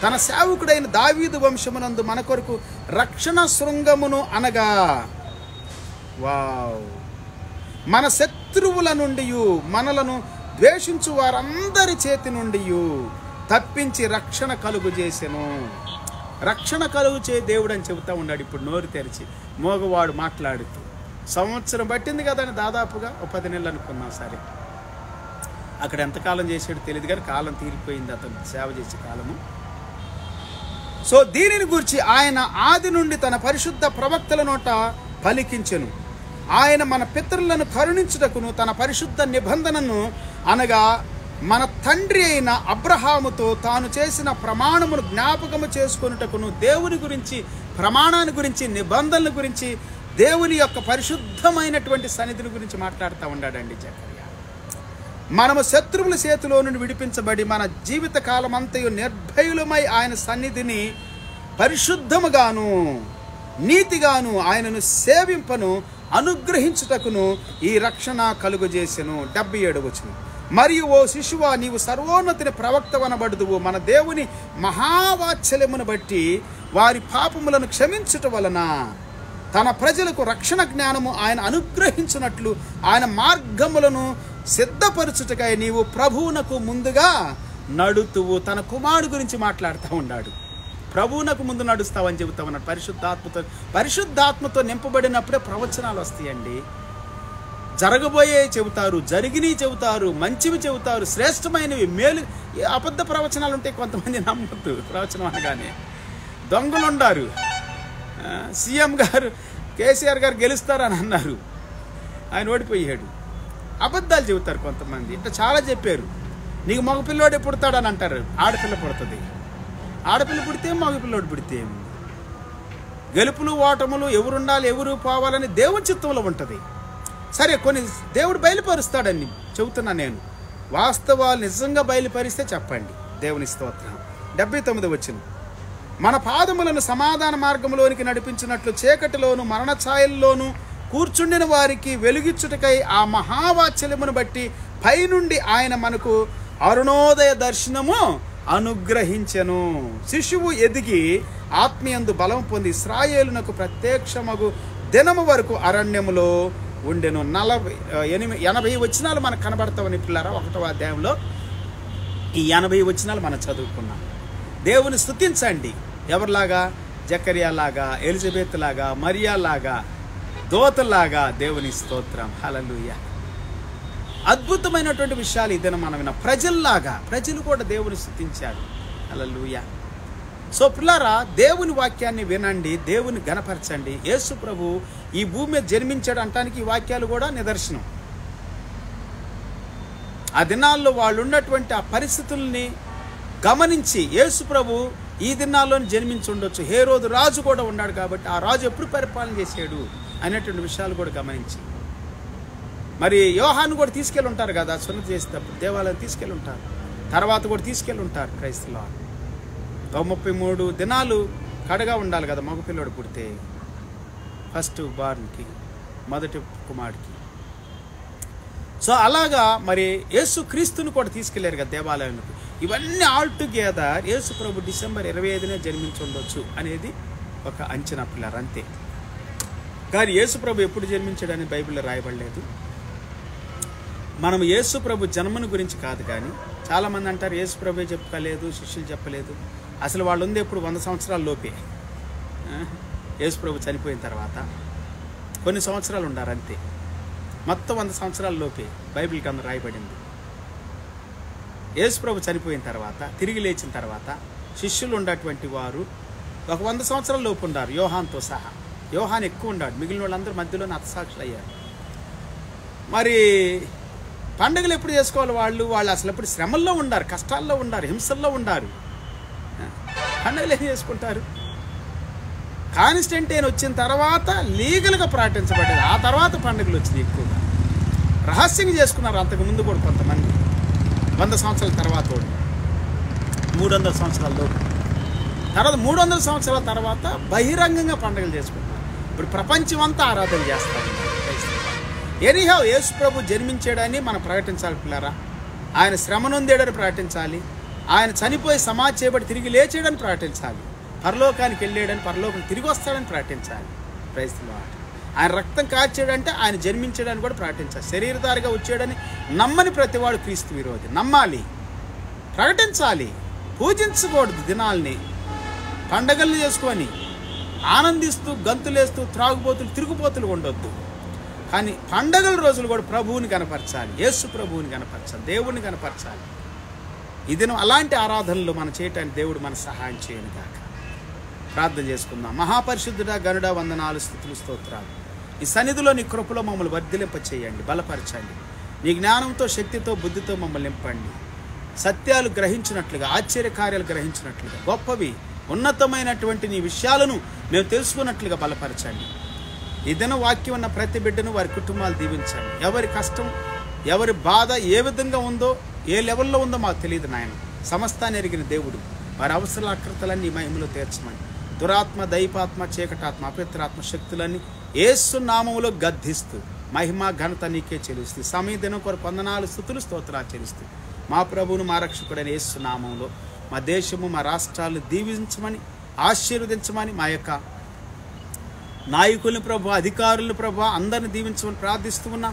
తన సేవకుడైన దావీదు వంశమునందు మన కొరకు రక్షణ శృంగమును అనగా మన శత్రువుల నుండి, మనలను ద్వేషించు వారందరి చేతి నుండి తప్పించి రక్షణ కలుగు చేసెను. రక్షణ కలుగు చే దేవుడు అని చెబుతా ఉన్నాడు. ఇప్పుడు నోరు తెరిచి మోగవాడు మాట్లాడుతూ, సంవత్సరం పట్టింది కదండి, దాదాపుగా 10 నెలలు అనుకున్నాం. సరే, అక్కడ ఎంతకాలం చేసాడో తెలియదు కానీ కాలం తీరిపోయింది, అతను సేవ చేసే కాలము. సో దీనిని గురించి ఆయన ఆది నుండి తన పరిశుద్ధ ప్రవక్తల నోట పలికించెను. ఆయన మన పితరులను కరుణించుటకును తన పరిశుద్ధ నిబంధనను అనగా మన తండ్రి అయిన అబ్రహాముతో తాను చేసిన ప్రమాణమును జ్ఞాపకము చేసుకొనుటకును, దేవుని గురించి, ప్రమాణాన్ని గురించి, నిబంధనల గురించి, దేవుని యొక్క పరిశుద్ధమైనటువంటి సన్నిధిని గురించి మాట్లాడుతూ ఉన్నాడండి జకరియా. మనము శత్రువుల చేతిలో నుండి విడిపించబడి మన జీవిత కాలం అంతయు నిర్భయులమై ఆయన సన్నిధిని పరిశుద్ధముగాను నీతిగాను ఆయనను సేవింపను అనుగ్రహించుటకును ఈ రక్షణ కలుగజేసెను. 77వ వచనం, మరియు ఓ శిశువా, నీవు సర్వోన్నతిని ప్రవక్తవనబడుదువు. మన దేవుని మహావాత్సల్యమును బట్టి వారి పాపములను క్షమించుట వలన తన ప్రజలకు రక్షణ జ్ఞానము ఆయన అనుగ్రహించున్నట్లు ఆయన మార్గములను సిద్ధపరచుటకై నీవు ప్రభువునకు ముందుగా నడుతువు. తన కుమారుడు గురించి మాట్లాడుతూ ఉన్నాడు. ప్రభువునకు ముందు నడుస్తావని చెబుతామన్నాడు. పరిశుద్ధాత్మతో నింపబడినప్పుడే ప్రవచనాలు వస్తాయండి. జరగబోయే చెబుతారు, జరిగినవి చెబుతారు, మంచివి చెబుతారు, శ్రేష్టమైనవి, మేలు. అబద్ధ ప్రవచనాలు ఉంటాయి, కొంతమంది నమ్మద్దు. ప్రవచనం అనగానే దొంగలు ఉండారు. సీఎం గారు కేసీఆర్ గారు గెలుస్తారని అన్నారు, ఆయన ఓడిపోయాడు. అబద్ధాలు చెబుతారు కొంతమంది. ఇట్లా చాలా చెప్పారు. నీకు మగపిల్లోడే పుడతాడని అంటారు, ఆడపిల్ల పుడుతుంది. ఆడపిల్ల పుడితే మగపిల్లోడు పుడితే ఏముంది? గెలుపులు ఓటములు ఎవరుండాలి ఎవరు పోవాలని దేవుని చిత్తంలో ఉంటుంది. సరే, కొన్ని దేవుడు బయలుపరుస్తాడని చెబుతున్నా నేను. వాస్తవాలు నిజంగా బయలుపరిస్తే చెప్పండి. దేవుని స్తోత్రం. 79 వచనం, మన పాదములను సమాధాన మార్గంలోనికి నడిపించినట్లు చీకటిలోను మరణ ఛాయల్లోనూ కూర్చుండిన వారికి వెలుగిచ్చుటకై ఆ మహావాత్సల్యమును బట్టి పైనుండి ఆయన మనకు అరుణోదయ దర్శనము అనుగ్రహించెను. శిశువు ఎదిగి ఆత్మీయందు బలం పొంది ఇశ్రాయేలునకు ప్రత్యక్షమగు దినము వరకు అరణ్యములో ఉండెను. 80 వచనాలు మనకు కనబడతామని పిల్లరా 1వ అధ్యాయంలో. ఈ 80 వచనాలు మనం చదువుకున్నాం. దేవుని స్తుతించండి. ఎవరిలాగా? జకర్యాలాగా, ఎలిజబెత్ లాగా, మరియాలాగా, దోతలాగా. దేవుని స్తోత్రం. హల్లెలూయా. అద్భుతమైనటువంటి విషయాలు ఇదేనా మనం విన్నాం. ప్రజలు కూడా దేవుని స్తుతించారు. హల్లెలూయా. సో పిల్లారా, దేవుని వాక్యాన్ని వినండి, దేవుని గణపరచండి. యేసు ప్రభు ఈ భూమి మీద జన్మించాడు అనటానికి ఈ వాక్యాలు కూడా నిదర్శనం. ఆ దినాల్లో వాళ్ళు ఉన్నటువంటి ఆ పరిస్థితుల్ని గమనించి యేసు ప్రభు ఈ దినాల్లోనే జన్మించి ఉండొచ్చు. హేరోదు రాజు కూడా ఉన్నాడు కాబట్టి ఆ రాజు ఎప్పుడు పరిపాలన చేశాడు అనేటువంటి విషయాలు కూడా గమనించి, మరి యోహాను కూడా తీసుకెళ్ళి ఉంటారు కదా, సున్నతి చేసేటప్పుడు దేవాలయం తీసుకెళ్ళి ఉంటారు, తర్వాత కూడా తీసుకెళ్ళి ఉంటారు క్రైస్తవులు. 33 దినాలు కడగా ఉండాలి కదా మగపిల్లడు పుడితే, ఫస్ట్ బార్న్కి, మొదటి కుమారుడికి. సో అలాగా మరి యేసు క్రీస్తుని కూడా తీసుకెళ్లారు కదా దేవాలయానికి. ఇవన్నీ ఆల్ టుగెదర్ యేసు ప్రభు డిసెంబర్ 25నే జన్మించి ఉండొచ్చు అనేది ఒక అంచనా పిల్లలు, అంతే. కానీ యేసు ప్రభు ఎప్పుడు జన్మించాడని బైబిల్లో రాయబడలేదు. మనం యేసు ప్రభు జన్మను గురించి కాదు, కానీ చాలామంది అంటారు యేసు ప్రభు చెప్పలేదు, శిష్యులు చెప్పలేదు. అసలు వాళ్ళు ఉంది ఎప్పుడు 100 సంవత్సరాల లోపే. యేసు ప్రభు చనిపోయిన తర్వాత కొన్ని సంవత్సరాలు ఉండారు అంతే. మొత్తం 100 సంవత్సరాల లోపే బైబిల్కి అందరూ రాయబడింది. యేసు ప్రభు చనిపోయిన తర్వాత, తిరిగి లేచిన తర్వాత శిష్యులు ఉన్నటువంటి వారు ఒక 100 సంవత్సరాల లోపు ఉండారు, యోహాన్తో సహా. యోహాన్ ఎక్కువ ఉన్నాడు, మిగిలిన వాళ్ళందరూ మధ్యలోనే హతసాక్షులు అయ్యారు. మరి పండుగలు ఎప్పుడు చేసుకోవాలి? వాళ్ళు అసలు ఎప్పుడు శ్రమల్లో ఉండారు, కష్టాల్లో ఉండారు, హింసల్లో ఉండారు. పండుగలు ఏం చేసుకుంటారు? కాన్స్టంటైన్ వచ్చిన తర్వాత లీగల్గా ప్రకటించబడ్డది. ఆ తర్వాత పండుగలు వచ్చినాయి ఎక్కువగా. రహస్యంగా చేసుకున్నారు అంతకుముందు కూడా కొంతమంది. 100 సంవత్సరాల తర్వాత 300 సంవత్సరాల లోపు, తర్వాత 300 సంవత్సరాల తర్వాత బహిరంగంగా పండుగలు చేసుకుంటారు. ఇప్పుడు ప్రపంచం అంతా ఆరాధన చేస్తారు. ఎనీహౌ యేసు ప్రభు జన్మించాడని మనం ప్రకటించాలి పిల్లరా. ఆయన శ్రమ నొందాడని ప్రకటించాలి. ఆయన చనిపోయి సమాధి చేయబడి తిరిగి లేచాడని ప్రకటించాలి. పరలోకానికి వెళ్ళాడని, పరలోకం తిరిగి వస్తాడని ప్రకటించాలి. Praise the lord. ఆయన రక్తం కార్చాడంటే ఆయన జన్మించాడని కూడా ప్రకటించాలి. శరీరధారిగా వచ్చాడని నమ్మని ప్రతివాడు క్రీస్తు విరోధి. నమ్మాలి, ప్రకటించాలి. పూజించకూడదు దినాల్ని, పండగల్ని చేసుకొని ఆనందిస్తూ గంతులేస్తూ త్రాగుబోతులు తిరుగుబోతులు ఉండొద్దు. కానీ పండగల రోజులు కూడా ప్రభువుని కనపరచాలి, యేసు ప్రభువుని కనపరచాలి, దేవుడిని కనపరచాలి. ఈ దినం అలాంటి ఆరాధనలు మనం చేయటానికి దేవుడు మన సహాయం చేయను కాక. ప్రార్థన చేసుకుందాం. మహాపరిశుద్ధుడా, గనుడా, వందనాలు, స్తుతులు, స్తోత్రాలు. ఈ సన్నిధిలో నీ కృపలో మమ్మల్ని వర్ధిలింప చేయండి, బలపరచండి. నీ జ్ఞానంతో, శక్తితో, బుద్ధితో మమ్మల్ని నింపండి. సత్యాలు గ్రహించినట్లుగా, ఆశ్చర్యకార్యాలు గ్రహించినట్లుగా, గొప్పవి ఉన్నతమైనటువంటి నీ విషయాలను మేము తెలుసుకున్నట్లుగా బలపరచండి. ఈ దిన వాక్యం ఉన్న ప్రతి బిడ్డను, వారి కుటుంబాలు దీవించండి. ఎవరి కష్టం, ఎవరి బాధ ఏ విధంగా ఉందో, ఏ లెవెల్లో ఉందో మాకు తెలియదు నాయన. సమస్తాన్ని ఎరిగిన దేవుడు, వారి అవసరాల అక్రతలన్నీ మహిమలో తీర్చమని, దురాత్మ, దైపాత్మ, చీకటాత్మ, అపవిత్రాత్మ శక్తులన్నీ యేసు నామములో గద్దిస్తూ మహిమ ఘనత నీకే చెల్లిస్తూ సమయ దినం కొరకు వందనాలు, స్తుతులు, స్తోత్రాలు చెల్లిస్తూ మా ప్రభువును, మా రక్షకుడైన యేసు నామములో మా దేశము, మా రాష్ట్రాలను దీవించమని, ఆశీర్వదించమని, మా యొక్క నాయకులను ప్రభు, అధికారులను ప్రభు అందరిని దీవించమని ప్రార్థిస్తూ ఉన్నా.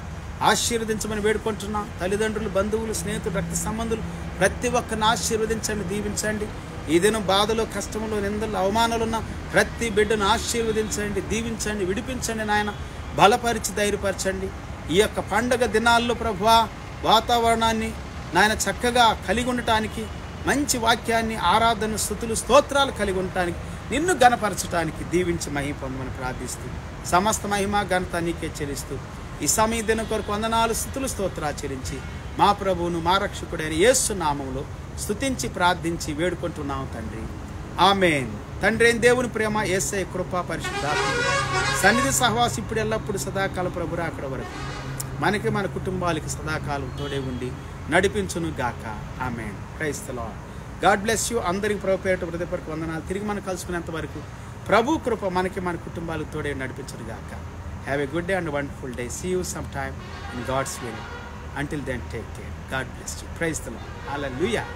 ఆశీర్వదించమని వేడుకుంటున్నా. తల్లిదండ్రులు, బంధువులు, స్నేహితులు, రక్త సంబంధులు ప్రతి ఒక్కరిని ఆశీర్వదించండి, దీవించండి. ఈ దినం బాధలు, కష్టములు, నిందలు, అవమానాలున్న ప్రతి బిడ్డను ఆశీర్వదించండి, దీవించండి, విడిపించండి నాయన. బలపరిచి ధైర్యపరచండి. ఈ యొక్క పండగ దినాల్లో ప్రభువా వాతావరణాన్ని నాయన చక్కగా కలిగి ఉండటానికి, మంచి వాక్యాన్ని, ఆరాధన, స్తుతులు, స్తోత్రాలు కలిగి ఉండటానికి, నిన్ను గణపరచడానికి దీవించి మహిమ పొందమని ప్రార్థిస్తూ, సమస్త మహిమ ఘనత నీకే చెల్లిస్తూ, ఈ సమయ దినం కొరకు వందనాలు, స్తుతులు, స్తోత్రాలు చెల్లించి మా ప్రభువును, మా రక్షకుడైన యేసు నామములో స్తుతించి ప్రార్థించి వేడుకుంటున్నాం తండ్రి. ఆమేన్. తండ్రి అయిన దేవుని ప్రేమ, యేసయ్య కృప, పరిశుద్ధాత్మ సన్నిధి సహవాసం ఇప్పుడు ఎల్లప్పుడు సదాకాలం ప్రభురా అక్కడ వరకు మనకి, మన కుటుంబాలకి సదాకాలం తోడే ఉండి నడిపించును గాక. Amen. Praise the lord. God bless you. అందరికి ప్రభు పేరిట హృదయపూర్వక వందనాలు. తిరిగి మనం కలుసుకునేంత వరకు ప్రభు కృప మనకి, మన కుటుంబాలకు తోడే నడిపించును గాక. Have a good day and wonderful day. See you some time in God's will. Until then, take care. God bless you. Praise the Lord. Hallelujah.